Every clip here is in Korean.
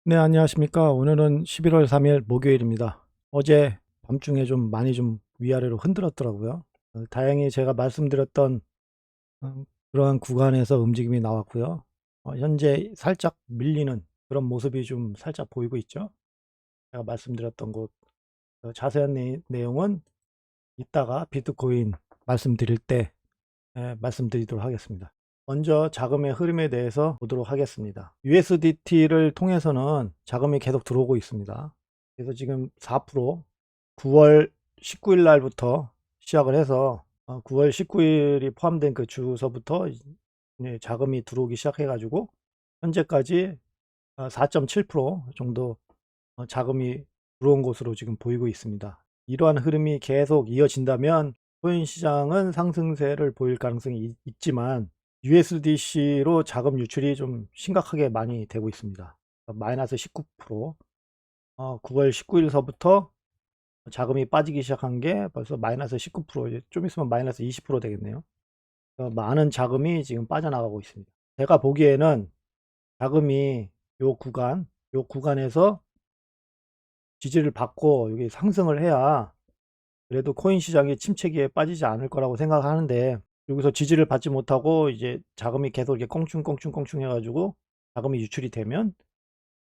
네, 안녕하십니까. 오늘은 11월 3일 목요일입니다. 어제 밤중에 좀 많이 좀 위아래로 흔들었더라고요. 다행히 제가 말씀드렸던 그러한 구간에서 움직임이 나왔고요. 현재 살짝 밀리는 그런 모습이 좀 살짝 보이고 있죠. 제가 말씀드렸던 곳 자세한 내용은 이따가 비트코인 말씀드릴 때 말씀드리도록 하겠습니다. 먼저 자금의 흐름에 대해서 보도록 하겠습니다. USDT를 통해서는 자금이 계속 들어오고 있습니다. 그래서 지금 4% 9월 19일 날부터 시작을 해서 9월 19일이 포함된 그 주서부터 자금이 들어오기 시작해 가지고 현재까지 4.7% 정도 자금이 들어온 것으로 지금 보이고 있습니다. 이러한 흐름이 계속 이어진다면 코인 시장은 상승세를 보일 가능성이 있지만 USDC로 자금 유출이 좀 심각하게 많이 되고 있습니다. 마이너스 19%, 9월 19일서부터 자금이 빠지기 시작한 게 벌써 마이너스 19%, 좀 있으면 마이너스 20% 되겠네요. 많은 자금이 지금 빠져나가고 있습니다. 제가 보기에는 자금이 요 구간에서 지지를 받고 여기 상승을 해야 그래도 코인 시장이 침체기에 빠지지 않을 거라고 생각하는데, 여기서 지지를 받지 못하고 이제 자금이 계속 이렇게 껑충껑충 해가지고 자금이 유출이 되면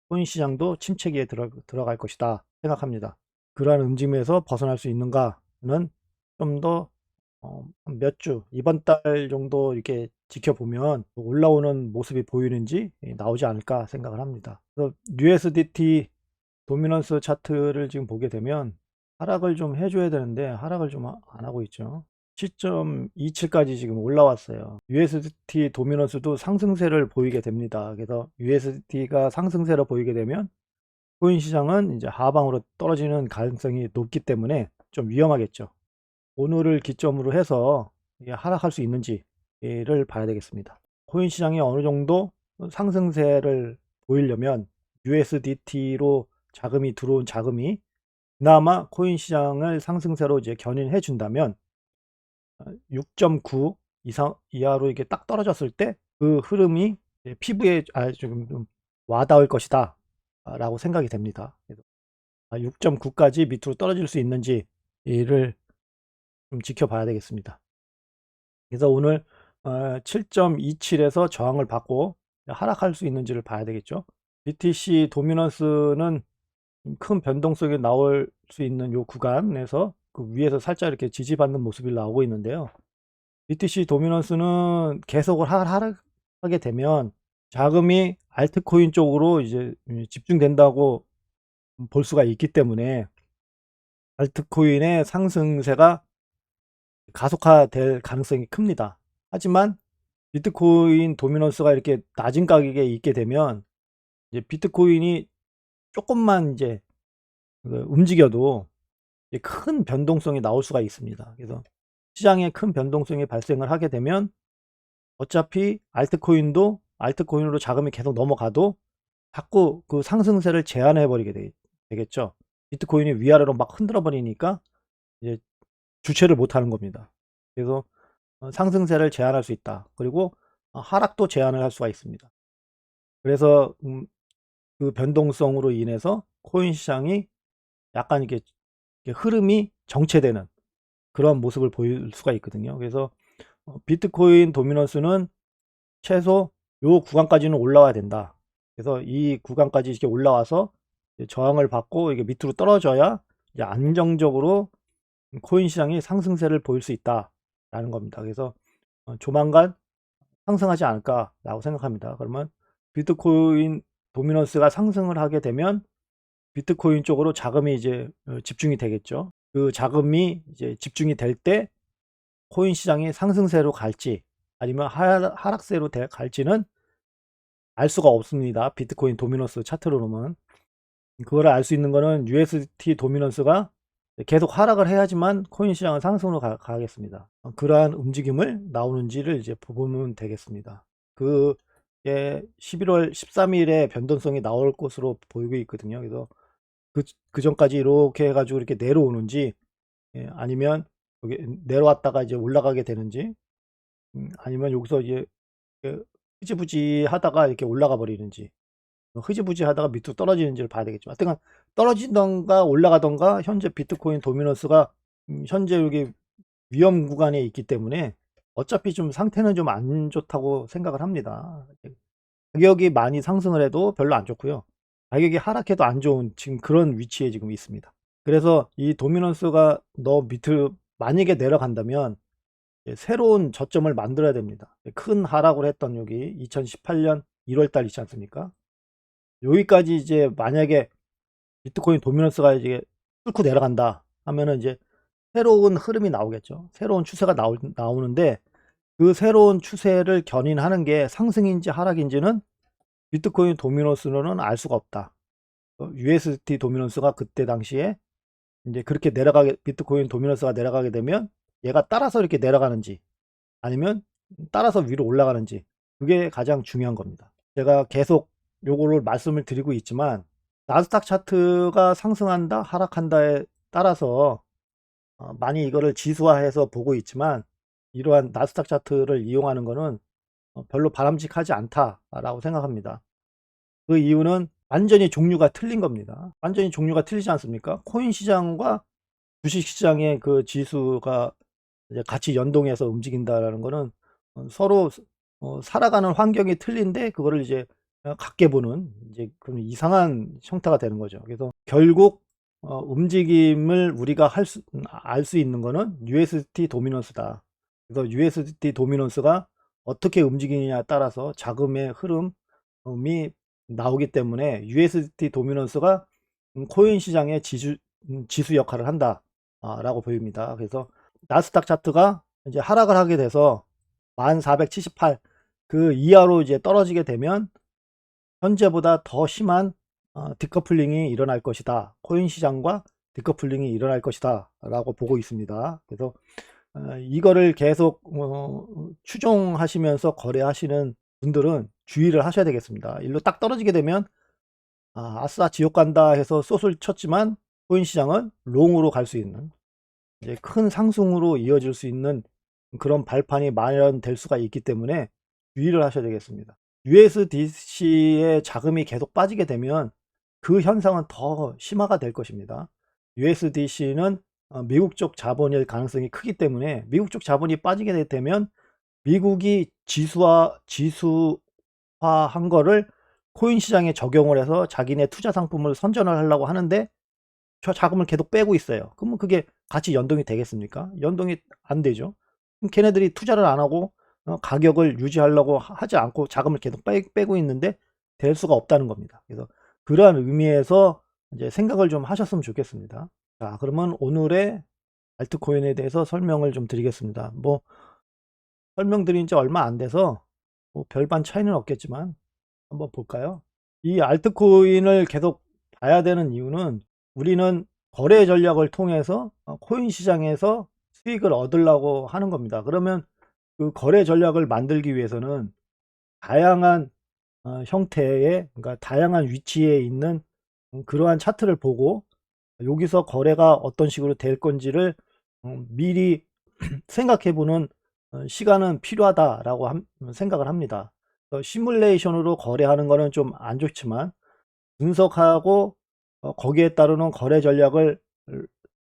코인 시장도 침체기에 들어갈 것이다 생각합니다. 그러한 움직임에서 벗어날 수 있는가는 좀 더 몇 주, 이번 달 정도 이렇게 지켜보면 올라오는 모습이 보이는지 나오지 않을까 생각을 합니다. 그래서 USDT 도미넌스 차트를 지금 보게 되면 하락을 좀 해줘야 되는데 하락을 좀 안 하고 있죠. 7.27까지 지금 올라왔어요. USDT 도미넌스도 상승세를 보이게 됩니다. 그래서 USDT가 상승세를 보이게 되면 코인 시장은 이제 하방으로 떨어지는 가능성이 높기 때문에 좀 위험하겠죠. 오늘을 기점으로 해서 이게 하락할 수 있는지를 봐야 되겠습니다. 코인 시장이 어느 정도 상승세를 보이려면 USDT로 자금이 들어온 자금이 그나마 코인 시장을 상승세로 이제 견인해 준다면 6.9 이상 이하로 이게 딱 떨어졌을 때 그 흐름이 피부에 좀 와닿을 것이다 라고 생각이 됩니다. 그래서 6.9까지 밑으로 떨어질 수 있는지를 좀 지켜봐야 되겠습니다. 그래서 오늘 7.27에서 저항을 받고 하락할 수 있는지를 봐야 되겠죠. BTC 도미넌스는 큰 변동성이 나올 수 있는 요 구간에서 그 위에서 살짝 이렇게 지지받는 모습이 나오고 있는데요. BTC 도미넌스는 계속 하락하게 되면 자금이 알트코인 쪽으로 이제 집중된다고 볼 수가 있기 때문에 알트코인의 상승세가 가속화될 가능성이 큽니다. 하지만 비트코인 도미넌스가 이렇게 낮은 가격에 있게 되면 이제 비트코인이 조금만 이제 움직여도 큰 변동성이 나올 수가 있습니다. 그래서 시장에 큰 변동성이 발생을 하게 되면 어차피 알트코인도 알트코인으로 자금이 계속 넘어가도 자꾸 그 상승세를 제한해 버리게 되겠죠. 비트코인이 위아래로 막 흔들어 버리니까 이제 주체를 못 하는 겁니다. 그래서 상승세를 제한할 수 있다. 그리고 하락도 제한을 할 수가 있습니다. 그래서 그 변동성으로 인해서 코인 시장이 약간 이렇게 흐름이 정체되는 그런 모습을 보일 수가 있거든요. 그래서 비트코인 도미넌스는 최소 요 구간까지는 올라와야 된다. 그래서 이 구간까지 이렇게 올라와서 저항을 받고 이게 밑으로 떨어져야 이제 안정적으로 코인 시장이 상승세를 보일 수 있다라는 겁니다. 그래서 조만간 상승하지 않을까라고 생각합니다. 그러면 비트코인 도미넌스가 상승을 하게 되면 비트코인 쪽으로 자금이 이제 집중이 되겠죠. 그 자금이 이제 집중이 될 때 코인 시장이 상승세로 갈지 아니면 하락세로 갈지는 알 수가 없습니다. 비트코인 도미넌스 차트로는. 그거를 알 수 있는 거는 USDT 도미넌스가 계속 하락을 해야지만 코인 시장은 상승으로 가겠습니다. 그러한 움직임을 나오는지를 이제 보면 되겠습니다. 그게 11월 13일에 변동성이 나올 것으로 보이고 있거든요. 그래서 그 전까지 이렇게 해가지고 이렇게 내려오는지, 아니면 여기 내려왔다가 이제 올라가게 되는지, 아니면 여기서 이제 흐지부지 하다가 이렇게 올라가 버리는지, 흐지부지 하다가 밑으로 떨어지는지를 봐야 되겠죠. 하여튼 떨어지던가 올라가던가 현재 비트코인 도미넌스가 현재 여기 위험 구간에 있기 때문에 어차피 좀 상태는 좀 안 좋다고 생각을 합니다. 가격이 많이 상승을 해도 별로 안 좋고요. 가격이 하락해도 안 좋은 지금 그런 위치에 지금 있습니다. 그래서 이 도미넌스가 너 밑으로 만약에 내려간다면 새로운 저점을 만들어야 됩니다. 큰 하락을 했던 여기 2018년 1월 달 있지 않습니까? 여기까지 이제 만약에 비트코인 도미넌스가 이제 뚫고 내려간다 하면은 이제 새로운 흐름이 나오겠죠. 새로운 추세가 나오는데 그 새로운 추세를 견인하는 게 상승인지 하락인지는 비트코인 도미넌스로는 알 수가 없다. USDT 도미넌스가 그때 당시에 이제 그렇게 내려가게 비트코인 도미넌스가 내려가게 되면 얘가 따라서 이렇게 내려가는지 아니면 따라서 위로 올라가는지 그게 가장 중요한 겁니다. 제가 계속 요거를 말씀을 드리고 있지만 나스닥 차트가 상승한다 하락한다에 따라서 많이 이거를 지수화해서 보고 있지만 이러한 나스닥 차트를 이용하는 것은 별로 바람직하지 않다라고 생각합니다. 그 이유는 완전히 종류가 틀린 겁니다. 완전히 종류가 틀리지 않습니까? 코인 시장과 주식 시장의 그 지수가 이제 같이 연동해서 움직인다라는 거는 서로 살아가는 환경이 틀린데 그거를 이제 같게 보는 이제 그런 이상한 형태가 되는 거죠. 그래서 결국 움직임을 우리가 알 수 있는 거는 USDT 도미넌스다. 그래서 USDT 도미넌스가 어떻게 움직이느냐에 따라서 자금의 흐름이 나오기 때문에 USDT 도미넌스가 코인 시장의 지수 역할을 한다라고 보입니다. 그래서 나스닥 차트가 이제 하락을 하게 돼서 1478 그 이하로 이제 떨어지게 되면 현재보다 더 심한 디커플링이 일어날 것이다. 코인 시장과 디커플링이 일어날 것이다 라고 보고 있습니다. 그래서 이거를 계속 추종하시면서 거래하시는 분들은 주의를 하셔야 되겠습니다. 일로 딱 떨어지게 되면 아싸 지옥 간다 해서 숏을 쳤지만 코인 시장은 롱으로 갈 수 있는 이제 큰 상승으로 이어질 수 있는 그런 발판이 마련될 수가 있기 때문에 주의를 하셔야 되겠습니다. USDC의 자금이 계속 빠지게 되면 그 현상은 더 심화가 될 것입니다. USDC는 미국 쪽 자본일 가능성이 크기 때문에 미국 쪽 자본이 빠지게 되면 미국이 지수화한 거를 코인 시장에 적용을 해서 자기네 투자 상품을 선전을 하려고 하는데 저 자금을 계속 빼고 있어요. 그러면 그게 같이 연동이 되겠습니까? 연동이 안 되죠. 그럼 걔네들이 투자를 안 하고 가격을 유지하려고 하지 않고 자금을 계속 빼고 있는데 될 수가 없다는 겁니다. 그래서 그러한 의미에서 이제 생각을 좀 하셨으면 좋겠습니다. 자, 그러면 오늘의 알트코인에 대해서 설명을 좀 드리겠습니다. 뭐 설명드린 지 얼마 안 돼서 뭐 별반 차이는 없겠지만 한번 볼까요? 이 알트코인을 계속 봐야 되는 이유는 우리는 거래 전략을 통해서 코인 시장에서 수익을 얻으려고 하는 겁니다. 그러면 그 거래 전략을 만들기 위해서는 다양한 형태의 그러니까 다양한 위치에 있는 그러한 차트를 보고 여기서 거래가 어떤 식으로 될 건지를 미리 생각해 보는 시간은 필요하다라고 생각을 합니다. 시뮬레이션으로 거래하는 거는 좀 안 좋지만 분석하고 거기에 따르는 거래 전략을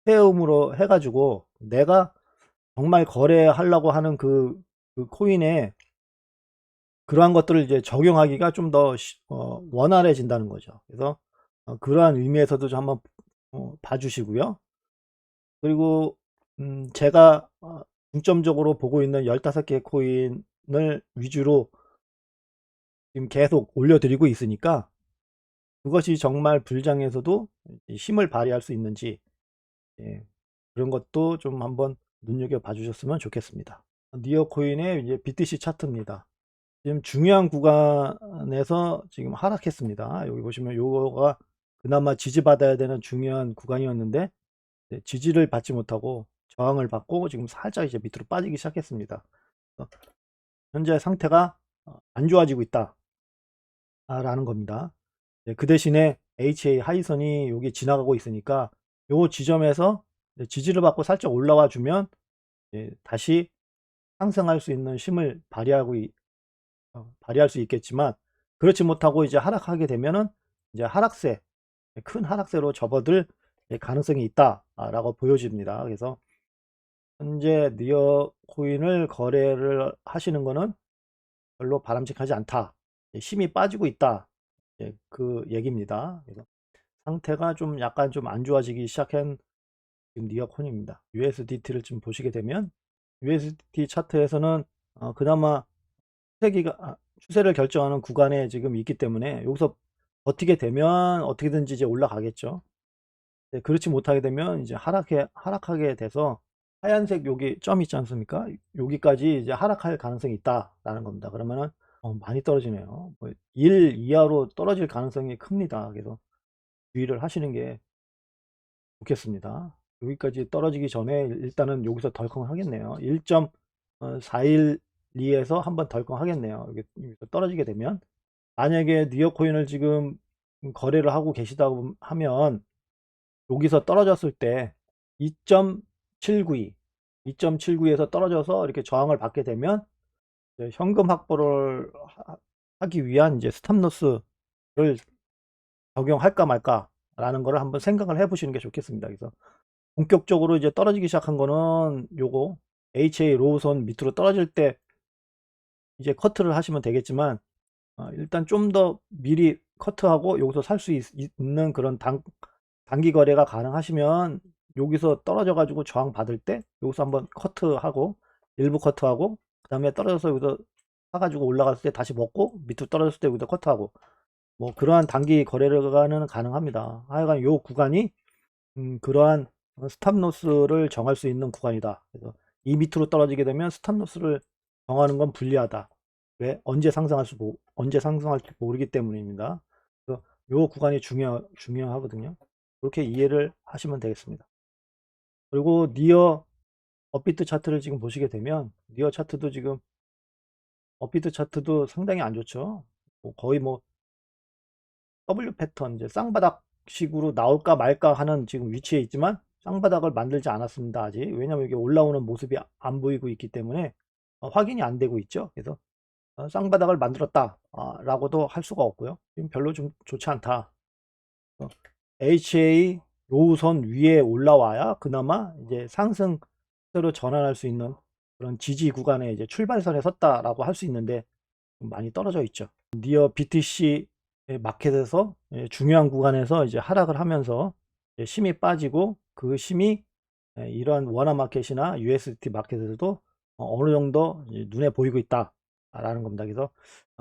세움으로 해가지고 내가 정말 거래하려고 하는 그 코인에 그러한 것들을 이제 적용하기가 좀 더 원활해진다는 거죠. 그래서 그러한 의미에서도 좀 한번 봐주시고요. 그리고 제가 중점적으로 보고 있는 15개 코인을 위주로 지금 계속 올려드리고 있으니까 그것이 정말 불장에서도 힘을 발휘할 수 있는지 그런 것도 좀 한번 눈여겨봐 주셨으면 좋겠습니다. 니어코인의 이제 BTC 차트입니다. 지금 중요한 구간에서 지금 하락했습니다. 여기 보시면 요거가 그나마 지지받아야 되는 중요한 구간이었는데 지지를 받지 못하고 저항을 받고 지금 살짝 이제 밑으로 빠지기 시작했습니다. 현재 상태가 안 좋아지고 있다 라는 겁니다. 그 대신에 HA 하이선이 여기 지나가고 있으니까 요 지점에서 지지를 받고 살짝 올라와 주면 다시 상승할 수 있는 힘을 발휘할 수 있겠지만 그렇지 못하고 이제 하락하게 되면은 이제 하락세, 큰 하락세로 접어들 가능성이 있다라고 보여집니다. 그래서 현재 니어 코인을 거래를 하시는 거는 별로 바람직하지 않다. 힘이 빠지고 있다. 그 얘기입니다. 그래서 상태가 좀 약간 좀 안 좋아지기 시작한 지금 니어 코인입니다. USDT를 좀 보시게 되면 USDT 차트에서는 그나마 추세를 결정하는 구간에 지금 있기 때문에 여기서 버티게 되면 어떻게든지 이제 올라가겠죠. 그렇지 못하게 되면 이제 하락하게 돼서 하얀색 여기 점 있지 않습니까? 여기까지 이제 하락할 가능성이 있다라는 겁니다. 그러면은 많이 떨어지네요. 뭐 1 이하로 떨어질 가능성이 큽니다. 그래서 주의를 하시는 게 좋겠습니다. 여기까지 떨어지기 전에 일단은 여기서 덜컹 하겠네요. 1.412에서 한번 덜컹 하겠네요. 여기서 떨어지게 되면 만약에 니어 코인을 지금 거래를 하고 계시다고 하면 여기서 떨어졌을 때 2.792, 2.79에서 떨어져서 이렇게 저항을 받게 되면 이제 현금 확보를 하기 위한 이제 스탑로스를 적용할까 말까라는 거를 한번 생각을 해보시는 게 좋겠습니다. 그래서 본격적으로 이제 떨어지기 시작한 거는 요거 HA 로우선 밑으로 떨어질 때 이제 커트를 하시면 되겠지만 일단 좀 더 미리 커트하고 여기서 살 수 있는 그런 단기 거래가 가능하시면 여기서 떨어져 가지고 저항 받을 때 여기서 한번 커트하고 일부 커트하고 그 다음에 떨어져서 여기서 사가지고 올라갔을 때 다시 먹고 밑으로 떨어졌을 때 여기서 커트하고 뭐 그러한 단기 거래가는 가능합니다. 하여간 요 구간이 그러한 스탑로스를 정할 수 있는 구간이다. 그래서 이 밑으로 떨어지게 되면 스탑로스를 정하는 건 불리하다. 왜? 언제 상승할지 모르기 때문입니다. 그래서 요 구간이 중요하거든요. 그렇게 이해를 하시면 되겠습니다. 그리고 니어 업비트 차트를 지금 보시게 되면 니어 차트도 지금 업비트 차트도 상당히 안 좋죠. 거의 뭐 W 패턴 이제 쌍바닥식으로 나올까 말까 하는 지금 위치에 있지만 쌍바닥을 만들지 않았습니다. 아직. 왜냐하면 이게 올라오는 모습이 안 보이고 있기 때문에 확인이 안 되고 있죠. 그래서 쌍바닥을 만들었다 라고도 할 수가 없고요. 지금 별로 좀 좋지 않다. HA 로우선 위에 올라와야 그나마 이제 상승세로 전환할 수 있는 그런 지지 구간에 이제 출발선에 섰다라고 할 수 있는데 좀 많이 떨어져 있죠. 니어 BTC 마켓에서 중요한 구간에서 이제 하락을 하면서 심이 빠지고 그 심이 이런 원화 마켓이나 USDT 마켓에서도 어느 정도 눈에 보이고 있다라는 겁니다. 그래서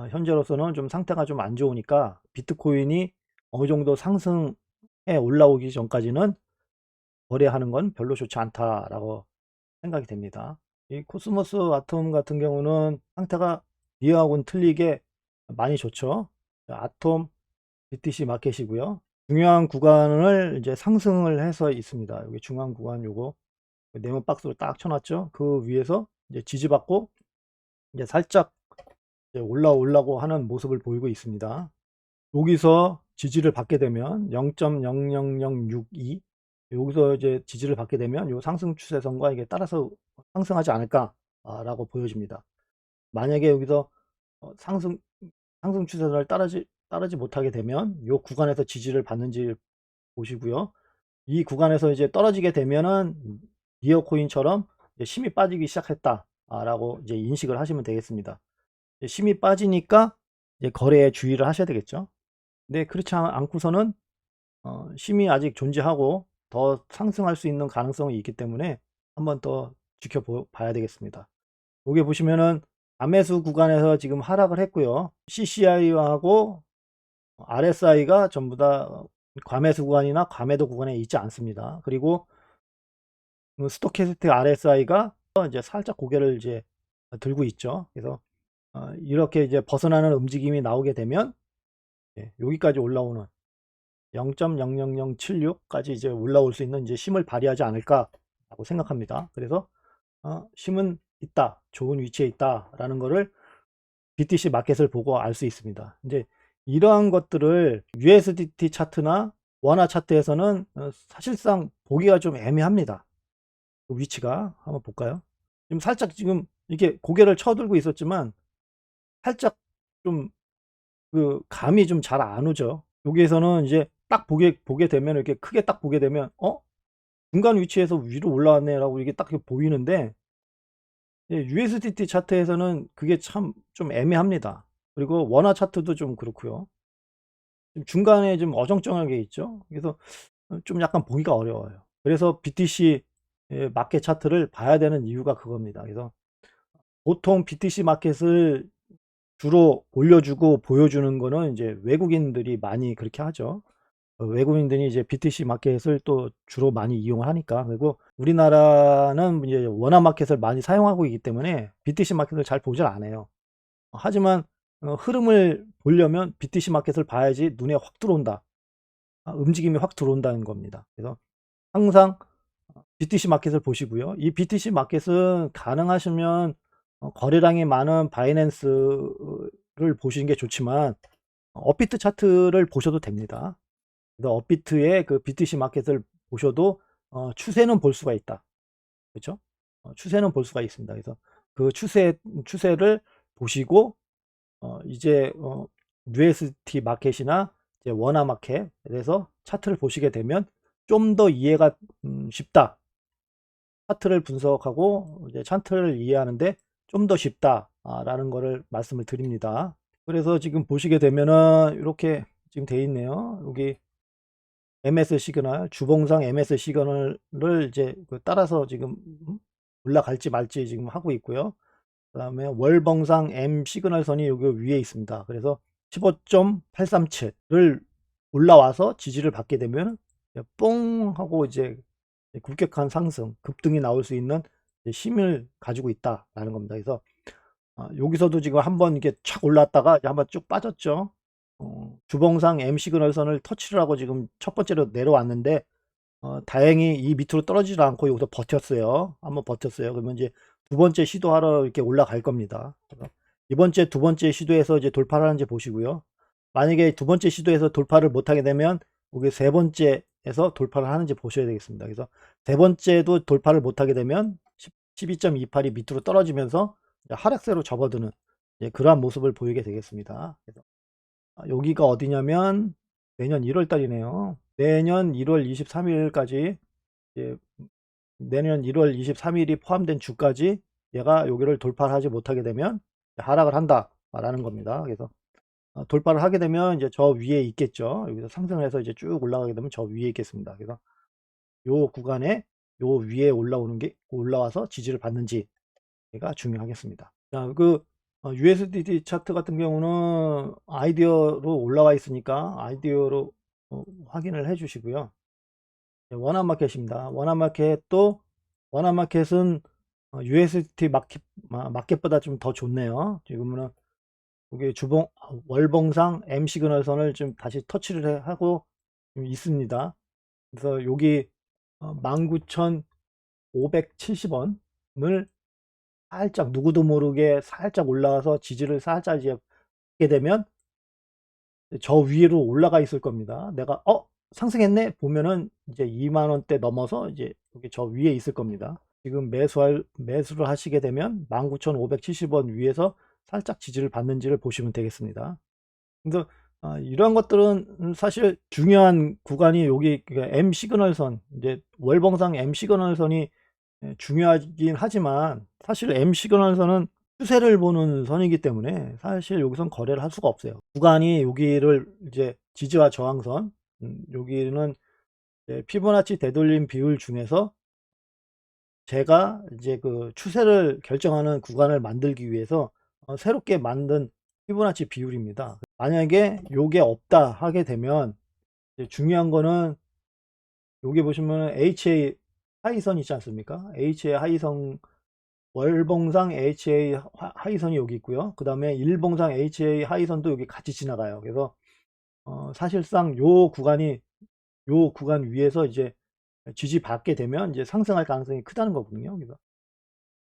현재로서는 좀 상태가 좀 안 좋으니까 비트코인이 어느 정도 상승에 올라오기 전까지는 거래하는 건 별로 좋지 않다라고 생각이 됩니다. 이 코스모스 아톰 같은 경우는 상태가 니어하고는 틀리게 많이 좋죠. 아톰 BTC 마켓이고요. 중요한 구간을 이제 상승을 해서 있습니다. 여기 중앙 구간 요거 네모 박스로 딱 쳐놨죠. 그 위에서 이제 지지받고 이제 살짝 이제 올라오려고 하는 모습을 보이고 있습니다. 여기서 지지를 받게 되면 0.00062 여기서 이제 지지를 받게 되면 요 상승 추세선과 이게 따라서 상승하지 않을까라고 보여집니다. 만약에 여기서 상승 추세선을 따르지 못하게 되면 요 구간에서 지지를 받는지 보시고요. 이 구간에서 이제 떨어지게 되면은 니어 코인처럼 힘이 빠지기 시작했다라고 이제 인식을 하시면 되겠습니다. 힘이 빠지니까 이제 거래에 주의를 하셔야 되겠죠. 근데 그렇지 않고서는 힘이 아직 존재하고 더 상승할 수 있는 가능성이 있기 때문에 한번 더 지켜봐야 되겠습니다. 여기 보시면은 암매수 구간에서 지금 하락을 했고요. CCI하고 RSI가 전부 다 과매수 구간이나 과매도 구간에 있지 않습니다. 그리고 스토캐스틱 RSI가 이제 살짝 고개를 이제 들고 있죠. 그래서 이렇게 이제 벗어나는 움직임이 나오게 되면 여기까지 올라오는 0.00076까지 이제 올라올 수 있는 이제 힘을 발휘하지 않을까라고 생각합니다. 그래서 힘은 있다, 좋은 위치에 있다라는 거를 BTC 마켓을 보고 알 수 있습니다. 이제 이러한 것들을 USDT 차트나 원화 차트에서는 사실상 보기가 좀 애매합니다. 그 위치가 한번 볼까요? 지금 살짝 지금 이렇게 고개를 쳐들고 있었지만 살짝 좀 그 감이 좀 잘 안 오죠. 여기에서는 이제 딱 보게 되면 이렇게 크게 딱 보게 되면 중간 위치에서 위로 올라왔네라고 이게 딱 보이는데, 예, USDT 차트에서는 그게 참 좀 애매합니다. 그리고 원화 차트도 좀 그렇고요. 좀 중간에 좀 어정쩡하게 있죠. 그래서 좀 약간 보기가 어려워요. 그래서 BTC 마켓 차트를 봐야 되는 이유가 그겁니다. 그래서 보통 BTC 마켓을 주로 올려주고 보여주는 거는 이제 외국인들이 많이 그렇게 하죠. 외국인들이 이제 BTC 마켓을 또 주로 많이 이용을 하니까. 그리고 우리나라는 이제 원화 마켓을 많이 사용하고 있기 때문에 BTC 마켓을 잘 보질 않아요. 하지만 흐름을 보려면 BTC 마켓을 봐야지 눈에 확 들어온다. 움직임이 확 들어온다는 겁니다. 그래서 항상 BTC 마켓을 보시고요. 이 BTC 마켓은 가능하시면 거래량이 많은 바이낸스를 보시는 게 좋지만 업비트 차트를 보셔도 됩니다. 그래서 업비트의 그 BTC 마켓을 보셔도 추세는 볼 수가 있다. 그렇죠? 추세는 볼 수가 있습니다. 그래서 그 추세를 보시고 이제 UST 마켓이나 이제 원화 마켓에서 차트를 보시게 되면 좀 더 이해가 쉽다. 차트를 분석하고 이제 차트를 이해하는데 좀 더 쉽다라는 거를 말씀을 드립니다. 그래서 지금 보시게 되면은 이렇게 지금 돼 있네요. 여기 MS 시그널, 주봉상 MS 시그널을 이제 따라서 지금 올라갈지 말지 지금 하고 있고요. 그 다음에 월봉상 M 시그널선이 여기 위에 있습니다. 그래서 15.837을 올라와서 지지를 받게 되면 뽕 하고 이제 급격한 상승, 급등이 나올 수 있는 힘을 가지고 있다라는 겁니다. 그래서 여기서도 지금 한번 이렇게 촥 올랐다가 한번 쭉 빠졌죠. 주봉상 M 시그널선을 터치를 하고 지금 첫 번째로 내려왔는데 다행히 이 밑으로 떨어지지 않고 여기서 버텼어요. 한번 버텼어요. 그러면 이제 두 번째 시도하러 이렇게 올라갈 겁니다. 두 번째 시도에서 이제 돌파를 하는지 보시고요. 만약에 두 번째 시도에서 돌파를 못하게 되면 여기 세 번째에서 돌파를 하는지 보셔야 되겠습니다. 그래서 세 번째도 돌파를 못하게 되면 12.28이 밑으로 떨어지면서 하락세로 접어드는 그러한 모습을 보이게 되겠습니다. 그래서 여기가 어디냐면 내년 1월 달이네요. 내년 1월 23일까지 내년 1월 23일이 포함된 주까지 얘가 여기를 돌파를 하지 못하게 되면 하락을 한다라는 겁니다. 그래서 돌파를 하게 되면 이제 저 위에 있겠죠. 여기서 상승을 해서 이제 쭉 올라가게 되면 저 위에 있겠습니다. 그래서 요 구간에 요 위에 올라와서 지지를 받는지가 중요하겠습니다. 자, USDT 차트 같은 경우는 아이디어로 올라와 있으니까 아이디어로 확인을 해 주시고요. 원화 마켓입니다. 원화 마켓은 USDT 마켓보다 좀 더 좋네요. 지금은 여기 월봉상 M 시그널선을 좀 다시 터치를 하고 있습니다. 그래서 여기 19,570원을 살짝 누구도 모르게 살짝 올라와서 지지를 살짝 이제 받게 되면 저 위로 올라가 있을 겁니다. 내가 상승했네 보면은 이제 2만 원대 넘어서 이제 여기 저 위에 있을 겁니다. 지금 매수를 하시게 되면 19,570원 위에서 살짝 지지를 받는지를 보시면 되겠습니다. 그래서 이러한 것들은 사실 중요한 구간이 여기 M 시그널선, 이제 월봉상 M 시그널선이 중요하긴 하지만 사실 M 시그널선은 추세를 보는 선이기 때문에 사실 여기선 거래를 할 수가 없어요. 구간이 여기를 이제 지지와 저항선, 여기는 피보나치 되돌림 비율 중에서 제가 이제 그 추세를 결정하는 구간을 만들기 위해서 새롭게 만든 피보나치 비율입니다. 만약에 요게 없다 하게 되면 중요한 거는 여기 보시면 HA 하이선 있지 않습니까? HA 하이선, 월봉상 HA 하이선이 여기 있고요. 그 다음에 일봉상 HA 하이선도 여기 같이 지나가요. 그래서 사실상 요 구간 위에서 이제 지지받게 되면 이제 상승할 가능성이 크다는 거거든요. 그래서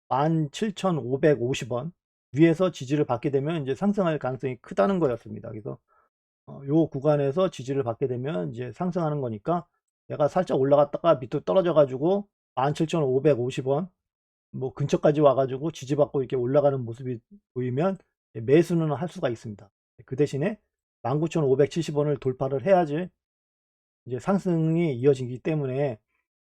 17,550원 위에서 지지를 받게 되면 이제 상승할 가능성이 크다는 거였습니다. 그래서 요 구간에서 지지를 받게 되면 이제 상승하는 거니까 얘가 살짝 올라갔다가 밑으로 떨어져 가지고 17,550원 뭐 근처까지 와 가지고 지지받고 이렇게 올라가는 모습이 보이면 매수는 할 수가 있습니다. 그 대신에 19,570원을 돌파를 해야지 이제 상승이 이어지기 때문에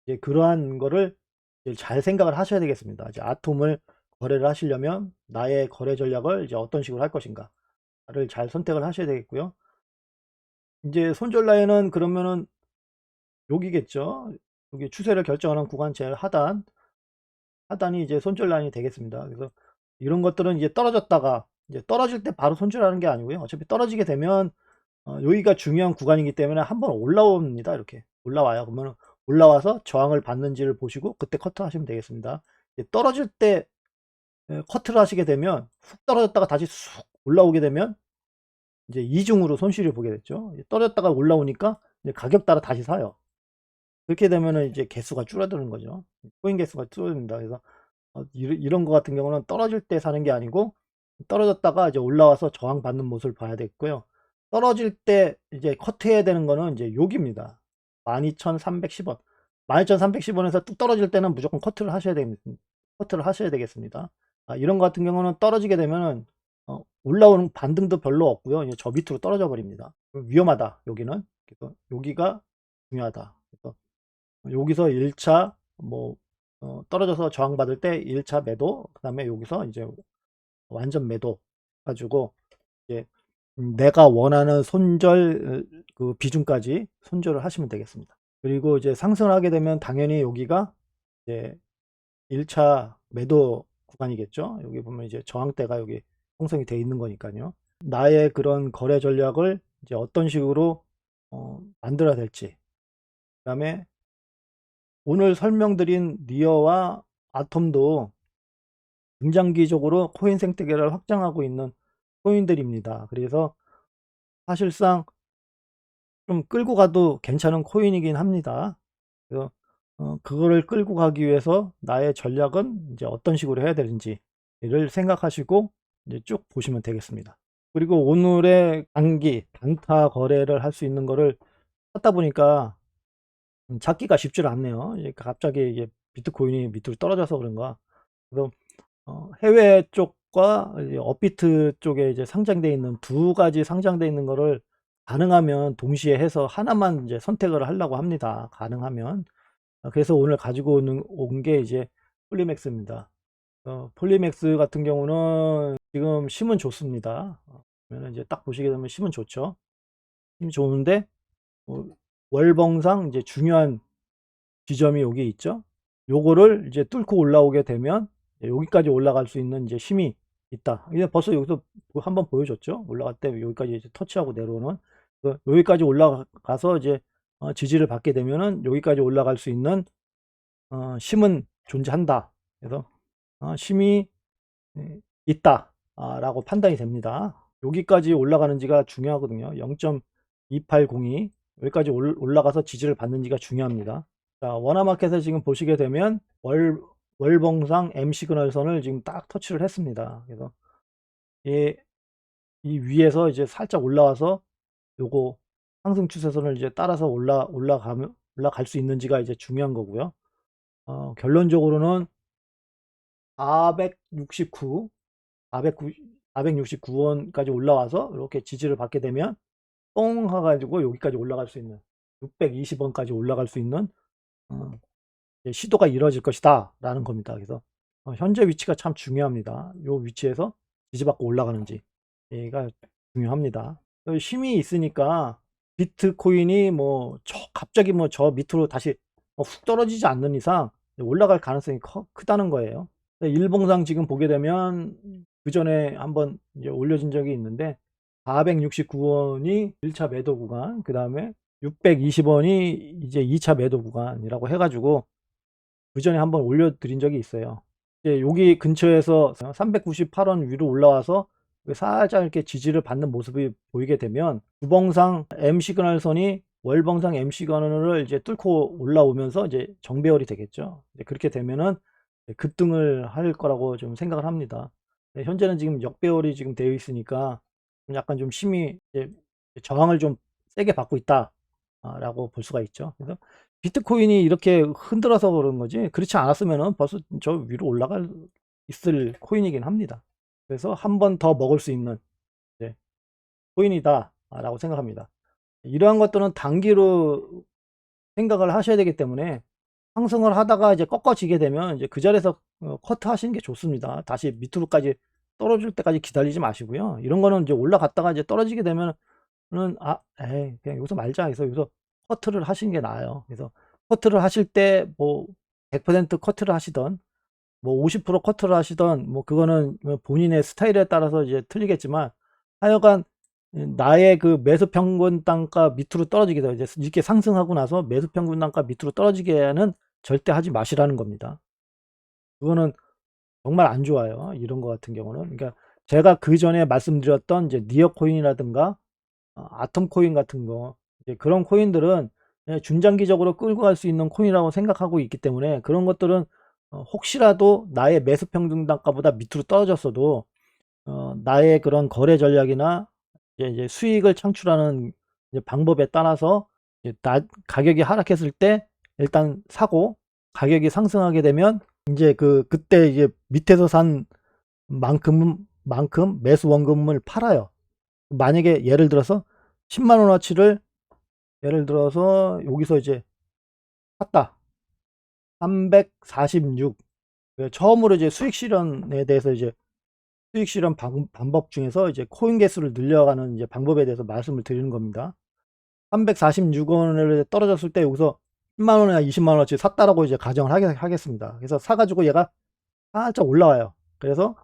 이제 그러한 거를 이제 잘 생각을 하셔야 되겠습니다. 이제 아톰을 거래를 하시려면 나의 거래 전략을 이제 어떤 식으로 할 것인가를 잘 선택을 하셔야 되겠고요. 이제 손절 라인은 그러면은 여기겠죠. 여기 추세를 결정하는 구간 제일 하단이 이제 손절 라인이 되겠습니다. 그래서 이런 것들은 이제 떨어졌다가 이제 떨어질 때 바로 손절하는 게 아니고요. 어차피 떨어지게 되면 여기가 중요한 구간이기 때문에 한번 올라옵니다. 이렇게 올라와요. 그러면 올라와서 저항을 받는지를 보시고 그때 커트 하시면 되겠습니다. 떨어질 때 커트를 하시게 되면 훅 떨어졌다가 다시 쑥 올라오게 되면 이제 이중으로 손실을 보게 됐죠. 떨어졌다가 올라오니까 이제 가격 따라 다시 사요. 그렇게 되면은 이제 개수가 줄어드는 거죠. 코인 개수가 줄어듭니다. 그래서 이런 거 같은 경우는 떨어질 때 사는 게 아니고 떨어졌다가 이제 올라와서 저항받는 모습을 봐야 되고요. 떨어질 때 이제 커트해야 되는 거는 이제 여기입니다. 12,310원. 12,310원에서 뚝 떨어질 때는 무조건 커트를 하셔야 됩니다. 커트를 하셔야 되겠습니다. 이런 거 같은 경우는 떨어지게 되면은 올라오는 반등도 별로 없고요. 이제 저 밑으로 떨어져 버립니다. 위험하다. 여기는. 그래서 여기가 중요하다. 그래서 여기서 1차 뭐 떨어져서 저항받을 때 1차 매도, 그 다음에 여기서 이제 완전 매도 가지고 이제 내가 원하는 손절 그 비중까지 손절을 하시면 되겠습니다. 그리고 이제 상승을 하게 되면 당연히 여기가 이제 1차 매도 구간이겠죠. 여기 보면 이제 저항대가 여기 형성이 되어 있는 거니까요. 나의 그런 거래 전략을 이제 어떤 식으로 만들어야 될지, 그 다음에 오늘 설명드린 니어와 아톰도 중장기적으로 코인 생태계를 확장하고 있는 코인들입니다. 그래서 사실상 좀 끌고 가도 괜찮은 코인이긴 합니다. 그래서 그거를 끌고 가기 위해서 나의 전략은 이제 어떤 식으로 해야 되는지를 생각하시고 이제 쭉 보시면 되겠습니다. 그리고 오늘의 단기 단타 거래를 할 수 있는 거를 찾다 보니까 찾기가 쉽지 않네요. 갑자기 이게 비트코인이 밑으로 떨어져서 그런가. 그래서 해외 쪽과 업비트 쪽에 이제 상장되어 있는 두 가지 상장되어 있는 거를 가능하면 동시에 해서 하나만 이제 선택을 하려고 합니다. 가능하면. 그래서 오늘 가지고 온 게 이제 폴리맥스입니다. 폴리맥스 같은 경우는 지금 심은 좋습니다. 그러면 이제 딱 보시게 되면 심은 좋죠. 힘 좋은데 월봉상 이제 중요한 지점이 여기 있죠. 요거를 이제 뚫고 올라오게 되면 여기까지 올라갈 수 있는 이제 힘이 있다. 이제 벌써 여기서 한번 보여줬죠. 올라갈 때 여기까지 이제 터치하고 내려오는 여기까지 올라가서 이제 지지를 받게 되면은 여기까지 올라갈 수 있는 힘은 존재한다. 그래서 힘이 있다 라고 판단이 됩니다. 여기까지 올라가는지가 중요하거든요. 0.2802 여기까지 올라가서 지지를 받는지가 중요합니다. 자, 원화마켓에 지금 보시게 되면 월봉상 M 시그널선을 지금 딱 터치를 했습니다. 그래서 이 위에서 이제 살짝 올라와서 요거 상승 추세선을 이제 따라서 올라갈 수 있는지가 이제 중요한 거고요. 결론적으로는 469 469원까지 올라와서 이렇게 지지를 받게 되면 뽕 해가지고 여기까지 올라갈 수 있는 620원까지 올라갈 수 있는 시도가 이루어질 것이다 라는 겁니다. 그래서 현재 위치가 참 중요합니다. 이 위치에서 지지받고 올라가는지 얘가 중요합니다. 힘이 있으니까 비트코인이 뭐 갑자기 뭐 저 밑으로 다시 훅 떨어지지 않는 이상 올라갈 가능성이 크다는 거예요. 일봉상 지금 보게 되면 그 전에 한번 이제 올려진 적이 있는데 469원이 1차 매도 구간, 그 다음에 620원이 이제 2차 매도 구간이라고 해가지고 그 전에 한번 올려드린 적이 있어요. 이제 여기 근처에서 398원 위로 올라와서 살짝 이렇게 지지를 받는 모습이 보이게 되면 주봉상 M 시그널선이 월봉상 M 시그널을 이제 뚫고 올라오면서 이제 정배열이 되겠죠. 그렇게 되면은 급등을 할 거라고 좀 생각을 합니다. 현재는 지금 역배열이 지금 되어 있으니까 약간 좀 힘이 이제 저항을 좀 세게 받고 있다 라고 볼 수가 있죠. 그래서 비트코인이 이렇게 흔들어서 그런 거지 그렇지 않았으면 벌써 저 위로 올라갈 있을 코인이긴 합니다. 그래서 한 번 더 먹을 수 있는 코인이다 라고 생각합니다. 이러한 것들은 단기로 생각을 하셔야 되기 때문에 상승을 하다가 이제 꺾어지게 되면 이제 그 자리에서 커트 하시는 게 좋습니다. 다시 밑으로까지 떨어질 때까지 기다리지 마시고요. 이런 거는 이제 올라갔다가 이제 떨어지게 되면은 에이, 그냥 여기서 말자 해서 여기서 커트를 하시는 게 나아요. 그래서 커트를 하실 때 뭐 100% 커트를 하시던 뭐 50% 커트를 하시던 뭐 그거는 본인의 스타일에 따라서 이제 틀리겠지만 하여간 나의 그 매수 평균 단가 밑으로 떨어지게 돼요. 이제 이렇게 상승하고 나서 매수 평균 단가 밑으로 떨어지게는 절대 하지 마시라는 겁니다. 그거는 정말 안 좋아요. 이런 거 같은 경우는. 그러니까 제가 그 전에 말씀드렸던 이제 니어 코인이라든가 아톰 코인 같은 거 이제 그런 코인들은 중장기적으로 끌고 갈 수 있는 코인이라고 생각하고 있기 때문에 그런 것들은 혹시라도 나의 매수 평균 단가보다 밑으로 떨어졌어도 나의 그런 거래 전략이나 이제 수익을 창출하는 이제 방법에 따라서 이제 가격이 하락했을 때 일단 사고 가격이 상승하게 되면 이제 그때 이제 밑에서 산 만큼 매수 원금을 팔아요. 만약에 예를 들어서 10만 원어치를 예를 들어서 여기서 이제 샀다. 346. 처음으로 이제 수익 실현에 대해서 이제 수익 실현 방법 중에서 이제 코인 개수를 늘려가는 이제 방법에 대해서 말씀을 드리는 겁니다. 346원을 떨어졌을 때 여기서 10만 원이나 20만 원어치 샀다라고 이제 가정을 하겠습니다. 그래서 사가지고 얘가 살짝 올라와요. 그래서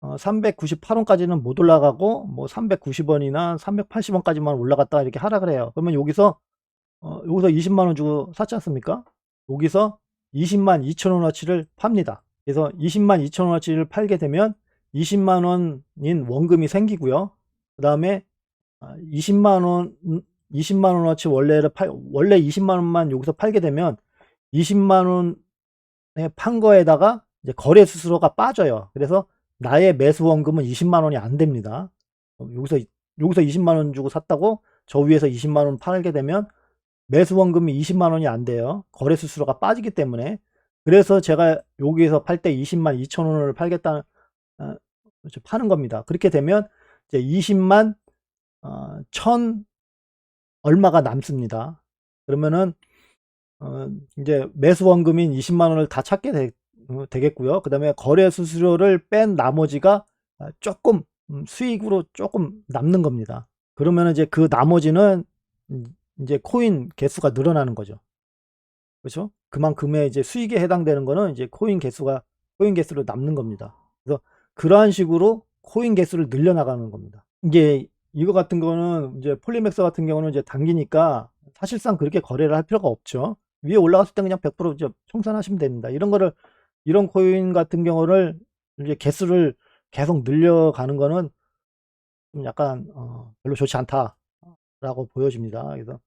398원까지는 못 올라가고 뭐 390원이나 380원까지만 올라갔다가 이렇게 하락을 해요. 그러면 여기서 20만 원 주고 샀지 않습니까? 여기서 20만 2천 원어치를 팝니다. 그래서 20만 2천 원어치를 팔게 되면 20만 원인 원금이 생기고요. 그 다음에 20만 원 20만 원어치 원래 20만 원만 여기서 팔게 되면 20만 원에 판 거에다가 이제 거래 수수료가 빠져요. 그래서 나의 매수 원금은 20만 원이 안 됩니다. 여기서 20만 원 주고 샀다고 저 위에서 20만 원 팔게 되면 매수 원금이 20만 원이 안 돼요. 거래 수수료가 빠지기 때문에. 그래서 제가 여기에서 팔 때 20만 2천 원을 팔겠다는 파는 겁니다. 그렇게 되면 이제 20만 1천 얼마가 남습니다. 그러면은 이제 매수 원금인 20만 원을 다 찾게 되겠고요. 그 다음에 거래 수수료를 뺀 나머지가 조금 수익으로 조금 남는 겁니다. 그러면 이제 그 나머지는 이제 코인 개수가 늘어나는 거죠. 그렇죠? 그만큼의 이제 수익에 해당되는 거는 이제 코인 개수로 남는 겁니다. 그래서 그러한 식으로 코인 개수를 늘려나가는 겁니다. 이게 이거 같은 거는 이제 폴리맥스 같은 경우는 이제 단기니까 사실상 그렇게 거래를 할 필요가 없죠. 위에 올라갔을 때 그냥 100% 이제 청산하시면 됩니다. 이런 코인 같은 경우를 이제 개수를 계속 늘려가는 거는 좀 약간 별로 좋지 않다라고 보여집니다. 그래서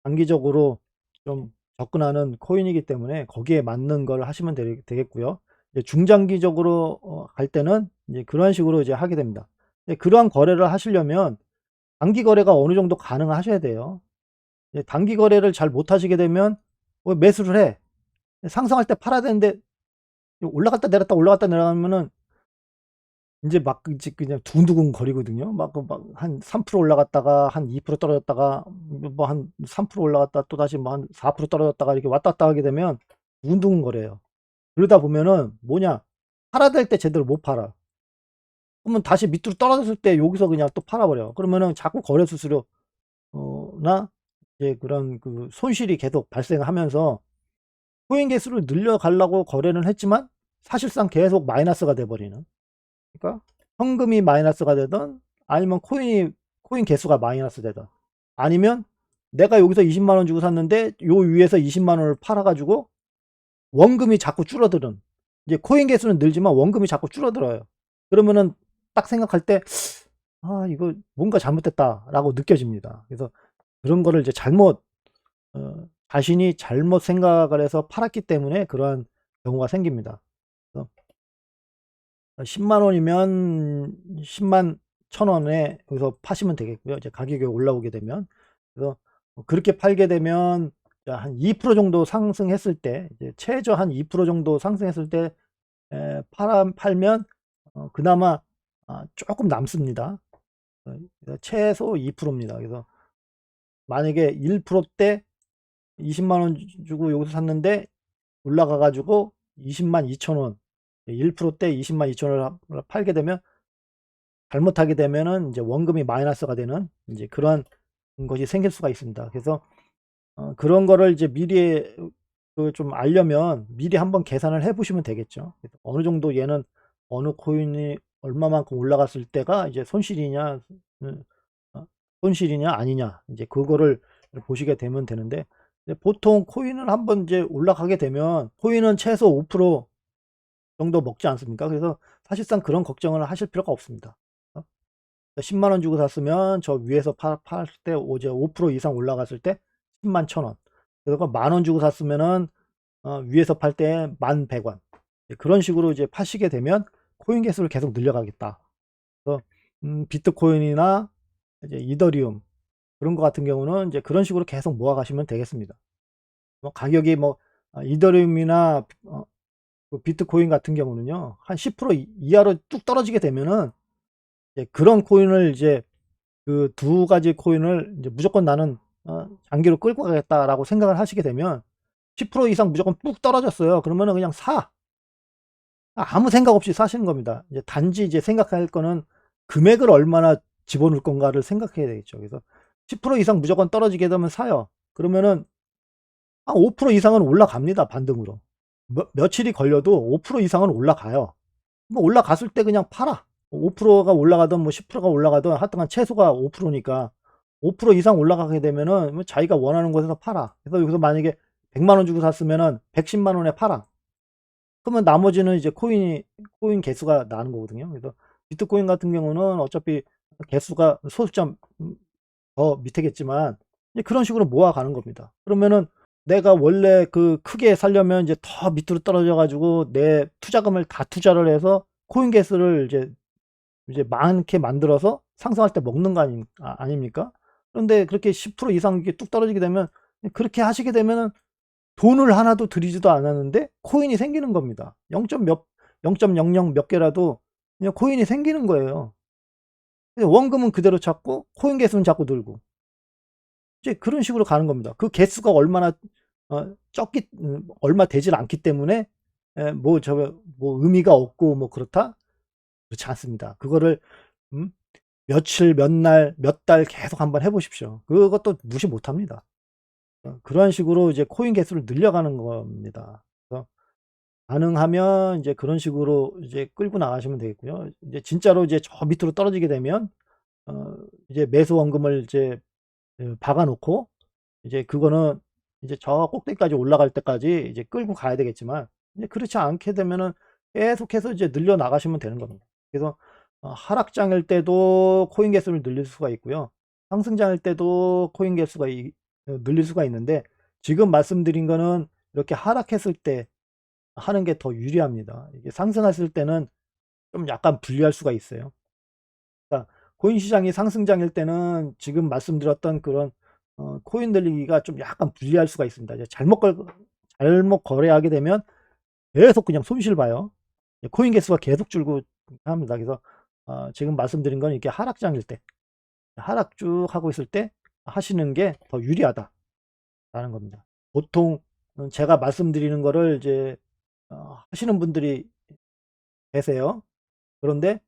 단기적으로 좀 접근하는 코인이기 때문에 거기에 맞는 걸 하시면 되겠고요. 이제 중장기적으로 갈 때는 이제 그런 식으로 이제 하게 됩니다. 그러한 거래를 하시려면 단기 거래가 어느 정도 가능하셔야 돼요. 단기 거래를 잘 못하시게 되면 매수를 해. 상승할 때 팔아야 되는데 올라갔다 내렸다 올라갔다 내려가면은 이제 막 이제 그냥 두근두근 거리거든요. 한 3% 올라갔다가 한 2% 떨어졌다가 뭐 한 3% 올라갔다 또 다시 뭐 한 4% 떨어졌다가 이렇게 왔다 갔다 하게 되면 두근두근 거려요. 그러다 보면은 뭐냐, 팔아야 될 때 제대로 못 팔아. 그러면 다시 밑으로 떨어졌을 때 여기서 그냥 또 팔아버려. 그러면은 자꾸 거래 수수료 나 이제 그런 그 손실이 계속 발생하면서 코인 개수를 늘려가려고 거래는 했지만 사실상 계속 마이너스가 돼 버리는. 그러니까 현금이 마이너스가 되든 아니면 코인 개수가 마이너스 되든 아니면 내가 여기서 20만 원 주고 샀는데 요 위에서 20만 원을 팔아 가지고 원금이 자꾸 줄어드는, 이제 코인 개수는 늘지만 원금이 자꾸 줄어들어요. 그러면은 딱 생각할 때 이거 뭔가 잘못됐다라고 느껴집니다. 그래서 그런 거를 이제 자신이 잘못 생각을 해서 팔았기 때문에 그러한 경우가 생깁니다. 그래서 10만 원이면 10만 1,000원에 여기서 파시면 되겠고요. 이제 가격이 올라오게 되면. 그래서 그렇게 팔게 되면 한 2% 정도 상승했을 때, 이제 최저 한 2% 정도 상승했을 때 팔면 그나마 조금 남습니다. 최소 2%입니다. 그래서 만약에 1%대 20만 원 주고 여기서 샀는데 올라가 가지고 20만 2천 원, 1%대 20만 2천 원을 팔게 되면, 잘못하게 되면은 이제 원금이 마이너스가 되는 이제 그러한 것이 생길 수가 있습니다. 그래서 그런 거를 이제 미리 그 좀 알려면 미리 한번 계산을 해 보시면 되겠죠. 그래서 어느 정도 얘는 어느 코인이 얼마만큼 올라갔을 때가 이제 손실이냐, 어 손실이냐 아니냐, 이제 그거를 보시게 되면 되는데, 이제 보통 코인을 한번 이제 올라가게 되면 코인은 최소 5% 정도 먹지 않습니까? 그래서 사실상 그런 걱정을 하실 필요가 없습니다. 10만 원 주고 샀으면 저 위에서 팔 때 이제 5% 이상 올라갔을 때 10만 1,000원. 그리고 만 원 주고 샀으면은 위에서 팔 때 11,100원. 그런 식으로 이제 파시게 되면 코인 개수를 계속 늘려가겠다. 그래서 비트코인이나 이제 이더리움 그런 거 같은 경우는 이제 그런 식으로 계속 모아 가시면 되겠습니다. 뭐 가격이 뭐 이더리움이나 그 비트코인 같은 경우는요, 한 10% 이하로 뚝 떨어지게 되면은 이제 그런 코인을 이제 그 두 가지 코인을 이제 무조건 나는 장기로 끌고 가겠다라고 생각을 하시게 되면 10% 이상 무조건 뚝 떨어졌어요. 그러면은 그냥 사. 아무 생각 없이 사시는 겁니다. 이제 단지 이제 생각할 거는 금액을 얼마나 집어넣을 건가를 생각해야 되겠죠. 그래서 10% 이상 무조건 떨어지게 되면 사요. 그러면은 한 5% 이상은 올라갑니다, 반등으로. 며칠이 걸려도 5% 이상은 올라가요. 뭐 올라갔을 때 그냥 팔아. 5%가 올라가든 뭐 10%가 올라가든 하여튼간 최소가 5%니까 5% 이상 올라가게 되면은 뭐 자기가 원하는 곳에서 팔아. 그래서 여기서 만약에 100만 원 주고 샀으면은 110만 원에 팔아. 그러면 나머지는 이제 코인 개수가 나는 거거든요. 그래서 비트코인 같은 경우는 어차피 개수가 소수점 더 밑에겠지만 이제 그런 식으로 모아가는 겁니다. 그러면은 내가 원래 그 크게 살려면 이제 더 밑으로 떨어져 가지고 내 투자금을 다 투자를 해서 코인 개수를 이제 많게 만들어서 상승할 때 먹는 거 아닙니까? 그런데 그렇게 10% 이상 이게 뚝 떨어지게 되면, 그렇게 하시게 되면은 돈을 하나도 들이지도 않았는데 코인이 생기는 겁니다. 0.00 몇 개라도 그냥 코인이 생기는 거예요. 원금은 그대로 찾고 코인 개수는 자꾸 늘고 이제 그런 식으로 가는 겁니다. 그 개수가 얼마나 적기 얼마 되질 않기 때문에 뭐 저 뭐 의미가 없고 뭐 그렇다? 그렇지 않습니다. 그거를 음 며칠, 몇 날, 몇 달 계속 한번 해 보십시오. 그것도 무시 못 합니다. 그런 식으로 이제 코인 개수를 늘려가는 겁니다. 그래서 가능하면 이제 그런 식으로 이제 끌고 나가시면 되겠고요. 이제 진짜로 이제 저 밑으로 떨어지게 되면 어 이제 매수 원금을 이제 박아 놓고 이제 그거는 이제 저 꼭대기까지 올라갈 때까지 이제 끌고 가야 되겠지만, 이제 그렇지 않게 되면은 계속해서 이제 늘려 나가시면 되는 겁니다. 그래서 하락장일 때도 코인 개수를 늘릴 수가 있고요. 상승장일 때도 코인 개수가 늘릴 수가 있는데, 지금 말씀드린 거는 이렇게 하락했을 때 하는 게 더 유리합니다. 이게 상승했을 때는 좀 약간 불리할 수가 있어요. 그러니까 코인 시장이 상승장일 때는 지금 말씀드렸던 그런 코인 늘리기가 좀 약간 불리할 수가 있습니다. 이제 잘못 거래하게 되면 계속 그냥 손실 봐요. 코인 개수가 계속 줄고 합니다. 그래서 지금 말씀드린 건 이렇게 하락장일 때, 하락 쭉 하고 있을 때 하시는 게 더 유리하다라는 겁니다. 보통 제가 말씀드리는 거를 이제 하시는 분들이 계세요. 그런데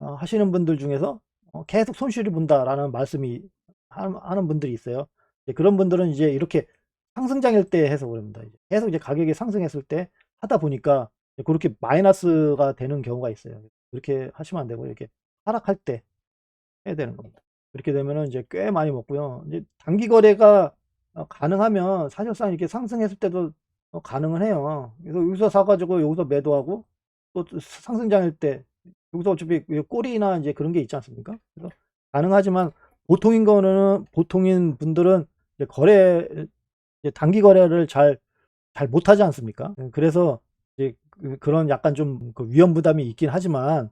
하시는 분들 중에서 계속 손실을 본다라는 말씀이 하는 분들이 있어요. 그런 분들은 이제 이렇게 상승장일 때 해서 그럽니다. 계속 이제 가격이 상승했을 때 하다 보니까 그렇게 마이너스가 되는 경우가 있어요. 그렇게 하시면 안 되고 이렇게 하락할 때 해야 되는 겁니다. 그렇게 되면은 이제 꽤 많이 먹고요. 이제 단기 거래가 가능하면 사실상 이렇게 상승했을 때도 가능은 해요. 그래서 여기서 사가지고 여기서 매도하고 또 상승장일 때 여기서 어차피 꼬리나 이제 그런 게 있지 않습니까? 그래서 가능하지만 보통인 분들은 이제 이제 단기 거래를 잘 못하지 않습니까? 그래서 이제 그런 약간 좀 그 위험 부담이 있긴 하지만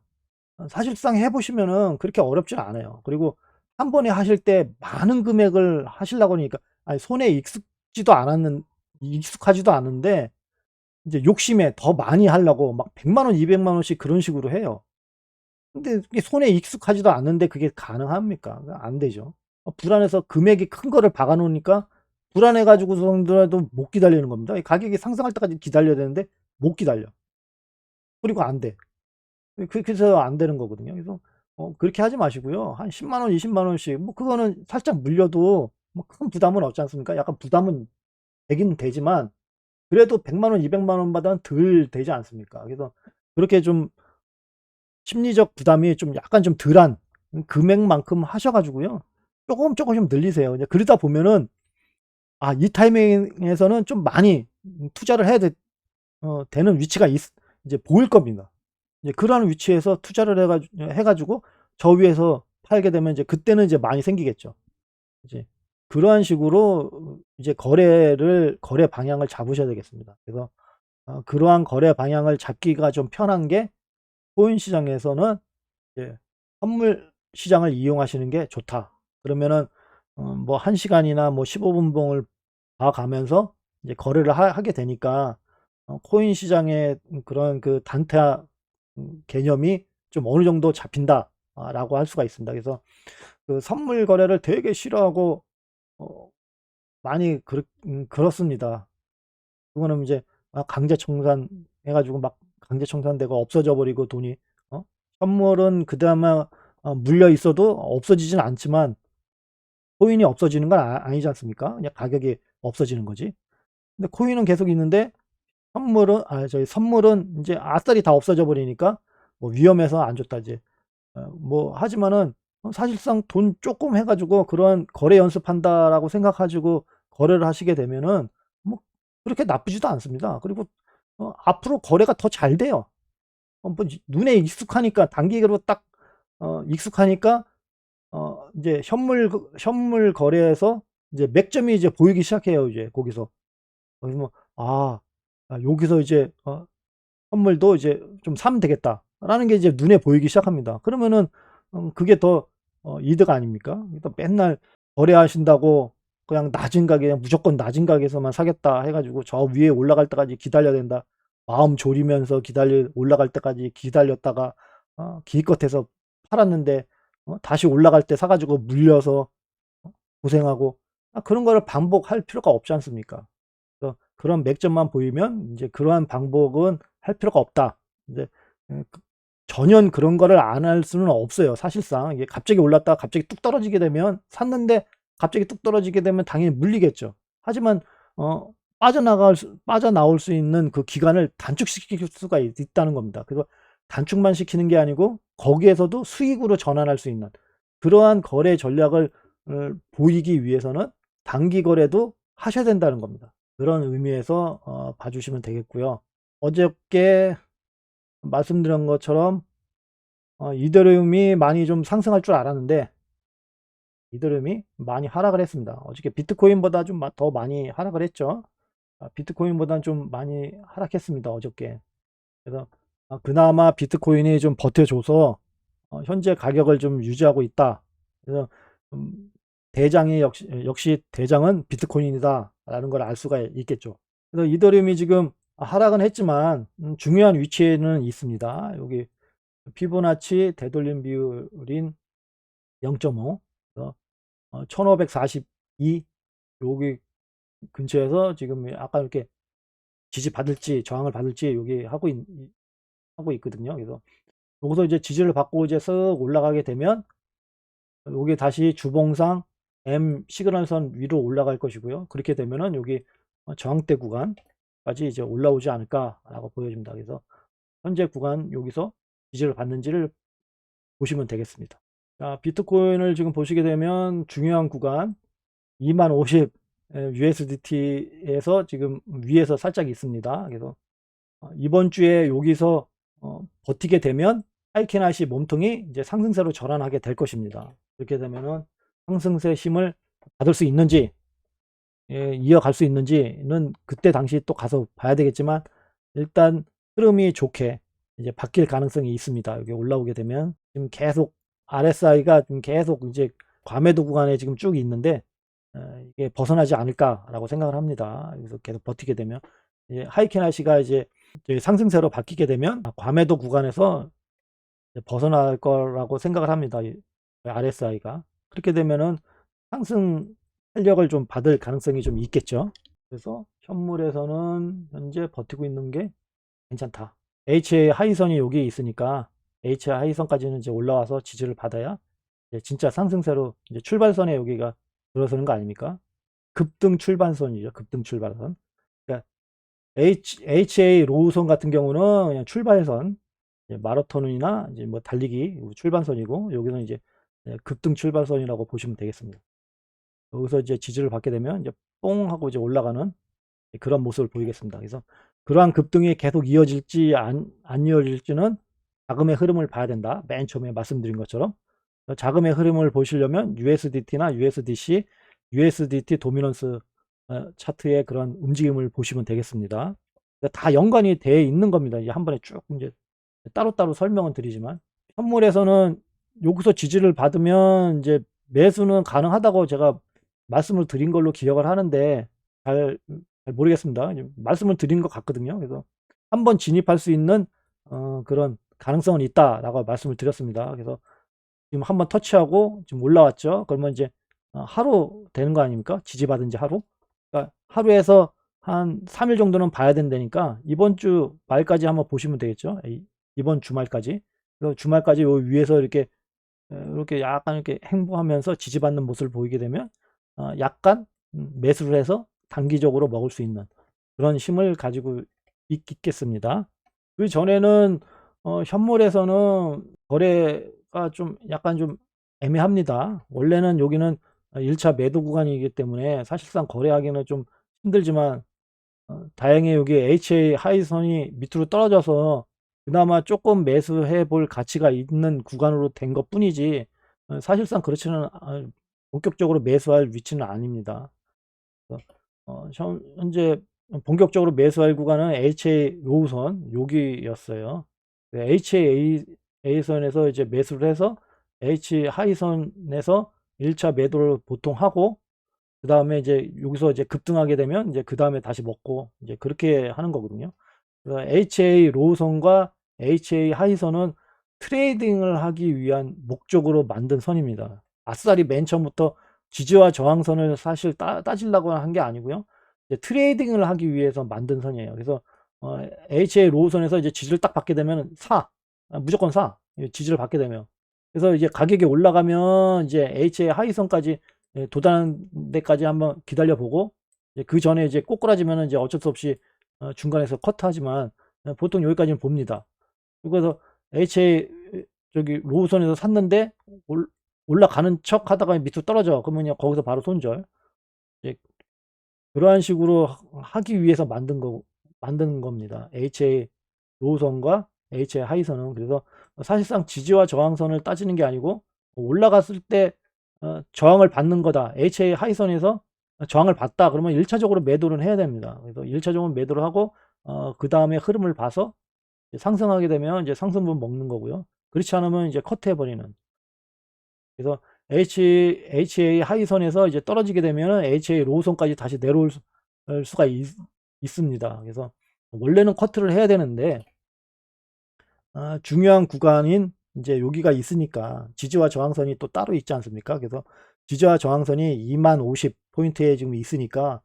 사실상 해 보시면은 그렇게 어렵진 않아요. 그리고 한 번에 하실 때 많은 금액을 하시려고 하니까 아니 손에 익숙하지도 않은데 이제 욕심에 더 많이 하려고 막 100만 원, 200만 원씩 그런 식으로 해요. 근데 그게 손에 익숙하지도 않는데 그게 가능합니까? 안 되죠. 불안해서 금액이 큰 거를 박아 놓으니까 불안해 가지고서라도 못 기다리는 겁니다. 이 가격이 상승할 때까지 기다려야 되는데 못 기다려. 그리고 안 돼. 그렇게 해서 안 되는 거거든요. 그래서 그렇게 하지 마시고요. 한 10만 원, 20만 원씩 뭐 그거는 살짝 물려도 뭐 큰 부담은 없지 않습니까? 약간 부담은 되긴 되지만 그래도 100만 원, 200만 원보다는 덜 되지 않습니까? 그래서 그렇게 좀 심리적 부담이 좀 약간 좀 덜한 금액만큼 하셔 가지고요. 쪼금 좀 늘리세요. 이제 그러다 보면은 이 타이밍에서는 좀 많이 투자를 해야 되는 위치가 이제 보일 겁니다. 이제 그러한 위치에서 투자를 해 가지고 저 위에서 팔게 되면 이제 그때는 이제 많이 생기겠죠. 이제 그러한 식으로 이제 거래 방향을 잡으셔야 되겠습니다. 그래서 그러한 거래 방향을 잡기가 좀 편한 게 코인 시장에서는 이제 선물 시장을 이용하시는 게 좋다. 그러면은 뭐 1 시간이나 뭐 15 분봉을 봐 가면서 이제 거래를 하게 되니까 코인 시장의 그런 그 단타 개념이 좀 어느 정도 잡힌다 라고 할 수가 있습니다. 그래서 그 선물 거래를 되게 싫어하고 어 많이 그렇습니다. 그거는 이제 강제 청산 해 가지고 막 강제 청산되고 없어져 버리고 돈이 어 선물은 그나마 물려 있어도 없어지진 않지만 코인이 없어지는 건 아니지 않습니까? 그냥 가격이 없어지는 거지. 근데 코인은 계속 있는데 선물은 인제 아싸리 다 없어져 버리니까 뭐 위험해서 안 좋다 이제. 뭐 하지만은 사실상 돈 쪼끔 해 가지고 그런 '거래 연습한다.'라고 생각 가지고 거래를 하시게 되면은 뭐 그렇게 나쁘지도 않습니다. 그리고 앞으로 거래가 더 잘 돼요. 뭐 눈에 익숙하니까 단기로 딱 익숙하니까 인제 현물 거래에서 이제 맥점이 이제 보이기 시작해요 이제 거기서. 그래서 아 여기서 이제 '선물도 이제 좀 사면 되겠다.'라는 게 이제 눈에 보이기 시작합니다. 그러면은 그게 더 이득 아닙니까? 그러니까 맨날 거래하신다고 그냥 낮은 가격에 무조건 낮은 가격에서만 사겠다 해 가지고 저 위에 올라갈 때까지 기다려야 된다. 마음 졸이면서 올라갈 때까지 기다렸다가 기껏해서 팔았는데 다시 올라갈 때 사 가지고 물려서 고생하고 그런 거를 반복할 필요가 없지 않습니까? 그런 맥점만 보이면 인제 '그러한 방법은 할 필요가 없다.' 인제 전혀 그런 거를 안 할 수는 없어요 사실상. 이게 갑자기 올랐다가 갑자기 뚝 떨어지게 되면 샀는데 갑자기 뚝 떨어지게 되면 당연히 물리겠죠. 하지만 빠져나올 수 있는 그 기간을 단축시킬 수가 있다는 겁니다. 그래서 단축만 시키는 게 아니고 거기에서도 수익으로 전환할 수 있는 그러한 거래 전략을 보이기 위해서는 단기 거래도 하셔야 된다는 겁니다. 그런 의미에서 봐 주시면 되겠고요. 어저께 말씀드린 것처럼 이더리움이 많이 좀 상승할 줄 알았는데 이더리움이 많이 하락을 했습니다. 어저께 비트코인보다 좀 더 많이 하락을 했죠. 비트코인보다는 좀 많이 하락했습니다 어저께. 그래서 그나마 비트코인이 좀 버텨줘서 현재 가격을 좀 유지하고 있다. 그래서 음 대장이 역시 '대장은 비트코인이다.'라는 걸 알 수가 있겠죠. 그래서 이더리움이 지금 하락은 했지만 중요한 위치에는 있습니다. 여기 피보나치 되돌림 비율인 0.5 그래서 1542 여기 근처에서 지금 아까 이렇게 지지받을지 저항을 받을지 여기 하고 있거든요. 그래서 여기서 이제 지지를 받고 이제 쓱 올라가게 되면 요게 다시 주봉상 M 시그널선 위로 올라갈 것이고요. 그렇게 되면은 여기 저항대 구간까지 이제 올라오지 않을까라고 보여집니다. 그래서 현재 구간 여기서 지지를 받는지를 보시면 되겠습니다. 자, 비트코인을 지금 보시게 되면 중요한 구간 20,050 USDT에서 지금 위에서 살짝 있습니다. 그래서 이번 주에 여기서 버티게 되면 하이캐나시 몸통이 이제 상승세로 전환하게 될 것입니다. 그렇게 되면은 상승세 힘을 받을 수 있는지 이어갈 수 있는지는 그때 당시 또 가서 봐야 되겠지만 일단 흐름이 좋게 이제 바뀔 가능성이 있습니다. 여기 올라오게 되면 지금 계속 RSI가 좀 계속 이제 과매도 구간에 지금 쭉 있는데 이게 '벗어나지 않을까.'라고 생각을 합니다. 그래서 계속 버티게 되면 이제 하이캐나시가 이제 상승세로 바뀌게 되면 과매도 구간에서 벗어날 거라고 생각을 합니다. 이 RSI가. 그렇게 되면은 상승 탄력을 좀 받을 가능성이 좀 있겠죠. 그래서 현물에서는 현재 버티고 있는 게 괜찮다. HA 하이선이 여기 있으니까 HA 하이선까지는 이제 올라와서 지지를 받아야 이제 진짜 상승세로 이제 출발선에 여기가 들어서는 거 아닙니까? 급등 출발선이죠. 급등 출발선. 그러니까 HA 로우선 같은 경우는 그냥 출발선, 이제 마라톤이나 이제 뭐 달리기 출발선이고, 여기는 이제 급등 출발선이라고 보시면 되겠습니다. 여기서 이제 지지를 받게 되면 이제 뽕 하고 이제 올라가는 그런 모습을 보이겠습니다. 그래서 그러한 급등이 계속 이어질지 안 이어질지는 자금의 흐름을 봐야 된다. 맨 처음에 말씀드린 것처럼 자금의 흐름을 보시려면 USDT나 USDC, USDT 도미넌스 차트의 그런 움직임을 보시면 되겠습니다. 그러니까 다 연관이 돼 있는 겁니다. 이제 한 번에 쭉 이제 따로따로 설명은 드리지만, 현물에서는 여기서 지지를 받으면 이제 매수는 가능하다고 제가 말씀을 드린 걸로 기억을 하는데, 잘 모르겠습니다. 말씀을 드린 것 같거든요. 그래서 한번 진입할 수 있는 그런 가능성은 있다라고 말씀을 드렸습니다. 그래서 지금 한번 터치하고 지금 올라왔죠. 그러면 이제 하루 되는 거 아닙니까? 지지받은 지 하루. 그러니까 하루에서 한 3일 정도는 봐야 된다니까 이번 주 말까지 한번 보시면 되겠죠. 이번 주말까지. 그래서 주말까지 요 위에서 이렇게 약간 이렇게 행보하면서 지지받는 모습을 보이게 되면 약간 매수를 해서 단기적으로 먹을 수 있는 그런 힘을 가지고 있겠습니다. 그 전에는 현물에서는 거래가 좀 약간 좀 애매합니다. 원래는 여기는 1차 매도 구간이기 때문에 사실상 거래하기는 좀 힘들지만, 다행히 여기 HA 하이선이 밑으로 떨어져서 그나마 조금 매수해 볼 가치가 있는 구간으로 된 것 뿐이지, 사실상 그렇지는 본격적으로 매수할 위치는 아닙니다. 그래서 현재 본격적으로 매수할 구간은 HA 로우선 여기였어요. HA 선에서 이제 매수를 해서 H 하이선에서 1차 매도를 보통 하고, 그 다음에 이제 여기서 이제 급등하게 되면 이제 그 다음에 다시 먹고 이제 그렇게 하는 거거든요. 그래서 HA 로우선과 HA 하이선은 트레이딩을 하기 위한 목적으로 만든 선입니다. 아싸리 맨 처음부터 지지와 저항선을 사실 따지려고 한 게 아니고요. 이제 트레이딩을 하기 위해서 만든 선이에요. 그래서 HA 로우선에서 이제 지지를 딱 받게 되면 무조건 사. 지지를 받게 되면. 그래서 이제 가격이 올라가면 이제 HA 하이선까지 도달하는 데까지 한번 기다려 보고, 그 전에 이제 꼬꾸라지면 이제 어쩔 수 없이 중간에서 커트하지만 보통 여기까지는 봅니다. 그래서 HA 저기 로우선에서 샀는데 올라가는 척 하다가 밑으로 떨어져. 그러면 거기서 바로 손절. 이제 그러한 식으로 하기 위해서 만든 겁니다. HA 로우선과 HA 하이선은. 그래서 사실상 지지와 저항선을 따지는 게 아니고 올라갔을 때 저항을 받는 거다. HA 하이선에서 저항을 받다. 그러면 1차적으로 매도를 해야 됩니다. 그래서 1차적으로 매도를 하고 그 다음에 흐름을 봐서 상승하게 되면 이제 상승분 먹는 거고요. 그렇지 않으면 이제 커트해 버리는. 그래서 HA 하이선에서 이제 떨어지게 되면 HA 로우선까지 다시 내려올 수가 있습니다. 그래서 원래는 커트를 해야 되는데 중요한 구간인 이제 여기가 있으니까 지지와 저항선이 또 따로 있지 않습니까? 그래서 지지와 저항선이 2050포인트에 지금 있으니까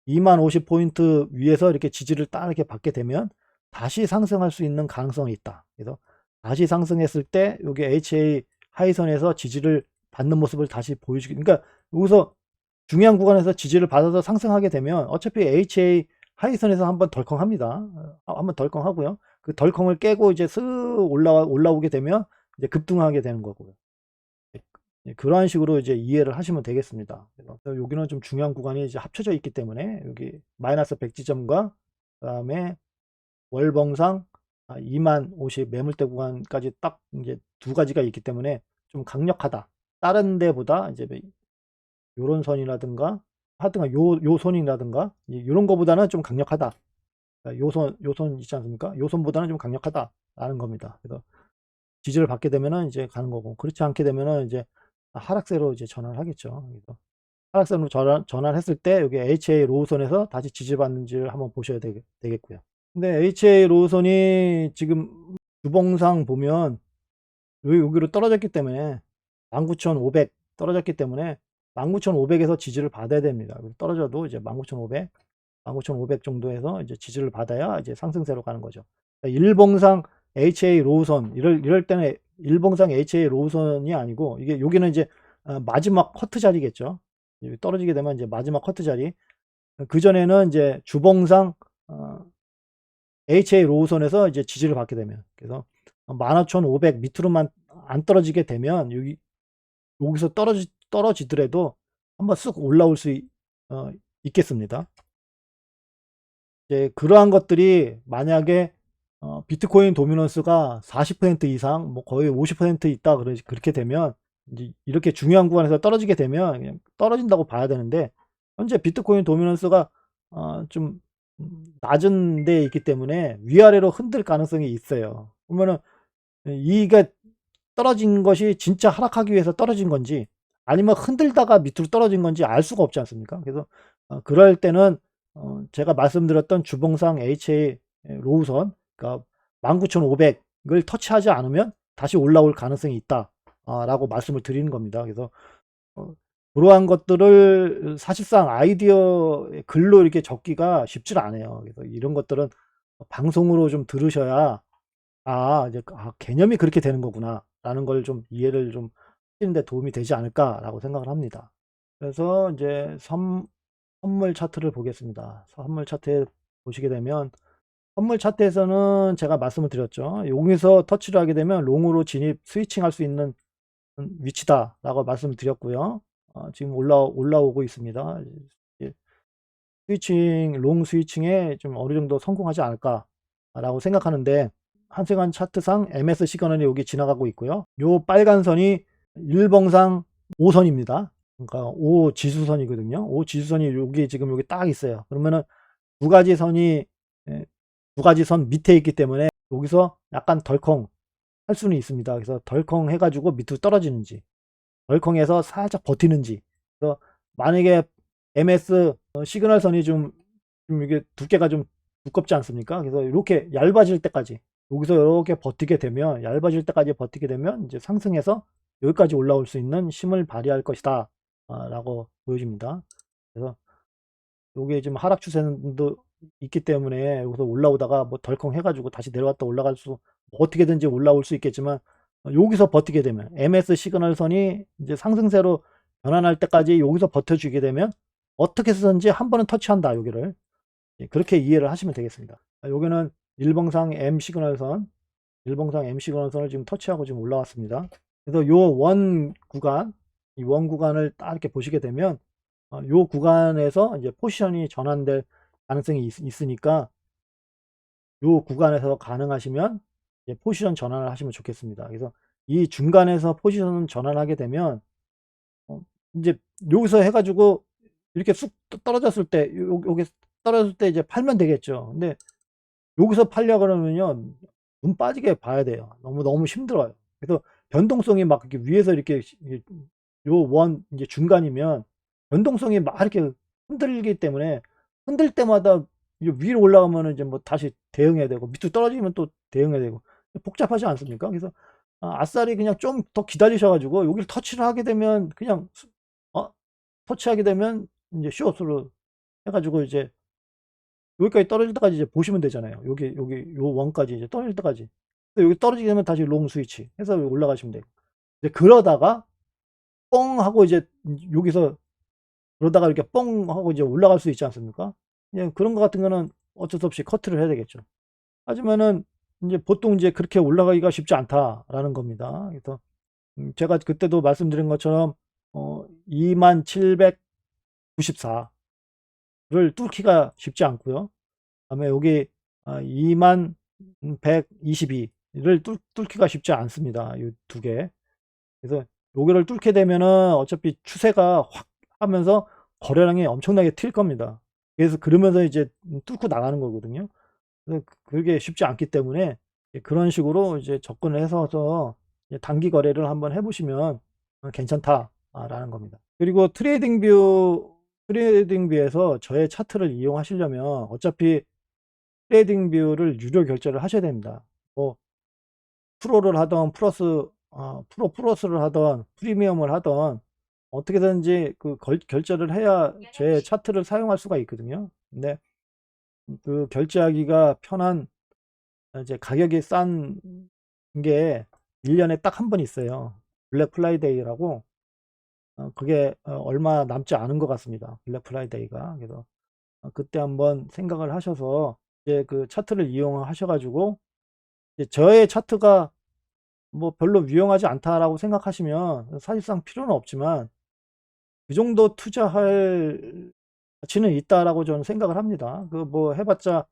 2050포인트 위에서 이렇게 지지를 딱 이렇게 받게 되면 다시 상승할 수 있는 가능성이 있다. 그래서 다시 상승했을 때 여기 HA 하이선에서 지지를 받는 모습을 다시 보여주기. 그러니까 여기서 중요한 구간에서 지지를 받아서 상승하게 되면 어차피 HA 하이선에서 한번 덜컹합니다. 한번 덜컹하고요. 그 덜컹을 깨고 이제 쓱 올라오게 되면 이제 급등하게 되는 거고요. 그러한 식으로 이제 이해를 하시면 되겠습니다. 그래서 여기는 좀 중요한 구간이 이제 합쳐져 있기 때문에 여기 마이너스 100지점과 그다음에 월봉상 2만 50 매물대 구간까지 딱 이제 두 가지가 있기 때문에 좀 강력하다. 다른 데보다 이제 요런 선이라든가 하여튼간 요 선이라든가 이런 거보다는 좀 강력하다. 요선 있지 않습니까? 요 선보다는 좀 강력하다라는 겁니다. 그래서 지지를 받게 되면은 이제 가는 거고, 그렇지 않게 되면은 이제 하락세로 이제 전환을 하겠죠. 그래서 하락세로 전환했을 때 여기 HA 로우선에서 다시 지지받는지를 한번 보셔야 되겠고요. 근데 HA 로우선이 지금 주봉상 보면 여기로 떨어졌기 때문에 19,500 떨어졌기 때문에 19,500에서 지지를 받아야 됩니다. 떨어져도 이제 19,500 정도에서 이제 지지를 받아야 이제 상승세로 가는 거죠. 일봉상 HA 로우선 이럴 때는 일봉상 HA 로우선이 아니고 이게 여기는 이제 마지막 커트 자리겠죠. 떨어지게 되면 이제 마지막 커트 자리. 그 전에는 이제 주봉상 HA 로우선에서 이제 지지를 받게 되면, 그래서 15,500 밑으로만 안 떨어지게 되면 여기서 떨어지더라도 한번 쑥 올라올 수 있겠습니다. 이제 그러한 것들이 만약에 비트코인 도미넌스가 40% 이상, 뭐 거의 50% 있다 그렇게 되면, 이제 이렇게 중요한 구간에서 떨어지게 되면 그냥 떨어진다고 봐야 되는데, 현재 비트코인 도미넌스가 좀 낮은 데 있기 때문에 위아래로 흔들 가능성이 있어요. 그러면은 이게 떨어진 것이 진짜 하락하기 위해서 떨어진 건지 아니면 흔들다가 밑으로 떨어진 건지 알 수가 없지 않습니까? 그래서 그럴 때는 제가 말씀드렸던 주봉상 HA 로우선, 그러니까 19,500을 터치하지 않으면 다시 올라올 가능성이 있다 라고 말씀을 드리는 겁니다. 그래서 그러한 것들을 사실상 아이디어 글로 이렇게 적기가 쉽지 않아요. 그래서 이런 것들은 방송으로 좀 들으셔야 이제 개념이 그렇게 되는 거구나 라는 걸 좀 이해를 좀 하시는 데 도움이 되지 않을까라고 생각을 합니다. 그래서 이제 선물 차트를 보겠습니다. 선물 차트에 보시게 되면, 선물 차트에서는 제가 말씀을 드렸죠. 여기서 터치를 하게 되면 롱으로 진입 스위칭 할 수 있는 위치다 라고 말씀을 드렸고요. 지금 올라오고 있습니다. 롱 스위칭에 좀 어느 정도 성공하지 않을까 라고 생각하는데, 한시간 차트상 MS 시그널이 여기 지나가고 있고요. 요 빨간 선이 일봉상 5선입니다. 그러니까 5 지수선이거든요. 5 지수선이 여기 지금 여기 딱 있어요. 그러면은 두 가지 선이 두 가지 선 밑에 있기 때문에 여기서 약간 덜컹 할 수는 있습니다. 그래서 덜컹 해가지고 밑으로 떨어지는지, 덜컹해서 살짝 버티는지. 그래서 만약에 MS 시그널 선이 좀 이게 두께가 좀 두껍지 않습니까? 그래서 이렇게 얇아질 때까지, 여기서 이렇게 버티게 되면, 얇아질 때까지 버티게 되면 이제 상승해서 여기까지 올라올 수 있는 힘을 발휘할 것이다 라고 보여집니다. 그래서 요게 지금 하락 추세도 있기 때문에 여기서 올라오다가 뭐 덜컹 해가지고 다시 내려갔다 올라갈 수, 뭐 어떻게든지 올라올 수 있겠지만, 여기서 버티게 되면 MS 시그널 선이 이제 상승세로 변환할 때까지 여기서 버텨주게 되면 어떻게 해서든지 한 번은 터치한다, 여기를. 그렇게 이해를 하시면 되겠습니다. 여기는 일봉상 M 시그널선, 일봉상 M 시그널선을 지금 터치하고 지금 올라왔습니다. 그래서 요 원 구간, 이 원 구간을 딱 이렇게 보시게 되면 요 구간에서 이제 포지션이 전환될 가능성이 있으니까 요 구간에서 가능하시면 이제 포지션 전환을 하시면 좋겠습니다. 그래서 이 중간에서 포지션 전환하게 되면 이제 여기서 해가지고 이렇게 쑥 떨어졌을 때, 여기 떨어졌을 때 이제 팔면 되겠죠. 근데 여기서 팔려 그러면요, 눈 빠지게 봐야 돼요. 너무 힘들어요. 그래서 변동성이 막 이렇게 위에서 이렇게 요 원 이제 중간이면 변동성이 막 이렇게 흔들리기 때문에, 흔들 때마다 위로 올라가면은 이제 뭐 다시 대응해야 되고, 밑으로 떨어지면 또 대응해야 되고, 복잡하지 않습니까? 그래서 아싸리 그냥 좀 더 기다리셔 가지고 여기를 터치를 하게 되면 그냥 터치하게 되면 이제 숏으로 해 가지고 이제 여기까지 떨어질 때까지 이제 보시면 되잖아요. 여기 요 원까지 이제 떨어질 때까지. 여기 떨어지게 되면 다시 롱 스위치 해서 올라가시면 돼요. 이제 그러다가 뻥 하고 이제 여기서, 그러다가 이렇게 뻥 하고 이제 올라갈 수 있지 않습니까? 그냥 그런 거 같은 거는 어쩔 수 없이 커트를 해야 되겠죠. 하지만은 이제 보통 이제 그렇게 올라가기가 쉽지 않다라는 겁니다. 그래서 제가 그때도 말씀드린 것처럼 2794를 뚫기가 쉽지 않고요. 그다음에 여기 2122를 뚫기가 쉽지 않습니다. 이 두 개. 그래서 여기를 뚫게 되면은 어차피 추세가 확 하면서 거래량이 엄청나게 튈 겁니다. 그래서 그러면서 이제 뚫고 나가는 거거든요. 그래서 그게 쉽지 않기 때문에 그런 식으로 이제 접근을 해서 단기 거래를 한번 해보시면 괜찮다라는 겁니다. 그리고 트레이딩 뷰에서 저의 차트를 이용하시려면 어차피 트레이딩 뷰를 유료 결제를 하셔야 됩니다. 뭐 프로를 하던 플러스 플러스를 하던 프리미엄을 하던 어떻게든지 그 결제를 해야 제 차트를 사용할 수가 있거든요. 근데 그 결제하기가 편한 이제 가격이 싼 게 1년에 딱 한 번 있어요. 블랙 프라이데이라고. 그게 얼마 남지 않은 것 같습니다. 블랙 프라이데이가. 그래서 그때 한번 생각을 하셔서 이제 그 차트를 이용하셔 가지고 이제 저의 차트가 뭐 별로 유용하지 않다라고 생각하시면 사실상 필요는 없지만 그 정도 투자할 가치는 있다라고 저는 생각을 합니다. 그 뭐 해봤자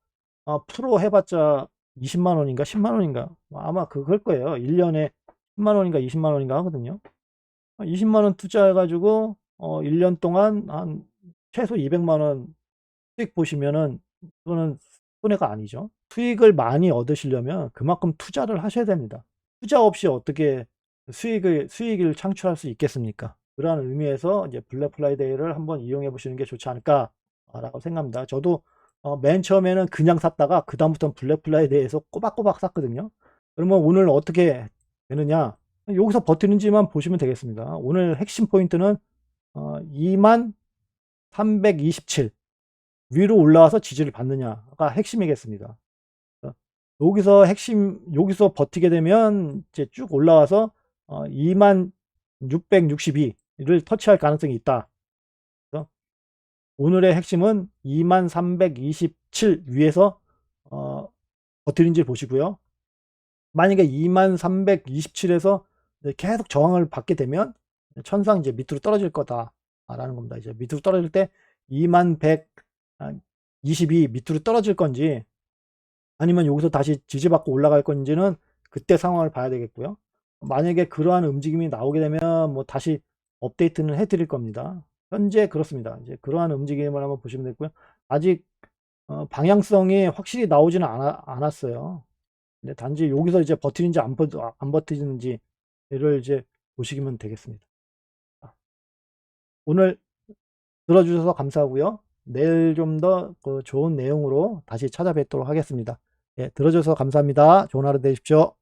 프로 해봤자 20만 원인가 10만 원인가 아마 그걸 거예요. 1년에 10만 원인가 20만 원인가 하거든요. 20만 원 투자해 가지고 1년 동안 한 최소 200만 원 수익 보시면은 그거는 손해가 아니죠. 수익을 많이 얻으시려면 그만큼 투자를 하셔야 됩니다. 투자 없이 어떻게 수익을 창출할 수 있겠습니까? 그러한 의미에서 이제 블랙 프라이데이를 한번 이용해 보시는 게 좋지 않을까라고 생각합니다. 저도 맨 처음에는 그냥 샀다가 그다음부터는 블랙 프라이데이에서 꼬박꼬박 샀거든요. 그러면 오늘 어떻게 되느냐? 여기서 버티는지만 보시면 되겠습니다. 오늘 핵심 포인트는 2327 위로 올라와서 지지를 받느냐가 핵심이겠습니다. 여기서 버티게 되면 이제 쭉 올라와서 2662를 터치할 가능성이 있다. 그래서 오늘의 핵심은 2327 위에서 버티는지 보시고요. 만약에 2327에서 계속 저항을 받게 되면 천상 이제 밑으로 떨어질 거다라는 겁니다. 이제 밑으로 떨어질 때 2122 밑으로 떨어질 건지 아니면 여기서 다시 지지받고 올라갈 건지는 그때 상황을 봐야 되겠고요. 만약에 그러한 움직임이 나오게 되면 뭐 다시 업데이트는 해 드릴 겁니다. 현재 그렇습니다. 이제 그러한 움직임을 한번 보시면 되고요. 아직 방향성이 확실히 나오지는 않았어요. 근데 단지 여기서 이제 버티는지 안 버티는지를 이제 보시면 되겠습니다. 오늘 들어주셔서 감사하고요. 내일 좀 더 좋은 내용으로 다시 찾아뵙도록 하겠습니다. 예, 들어줘서 감사합니다. 좋은 하루 되십시오.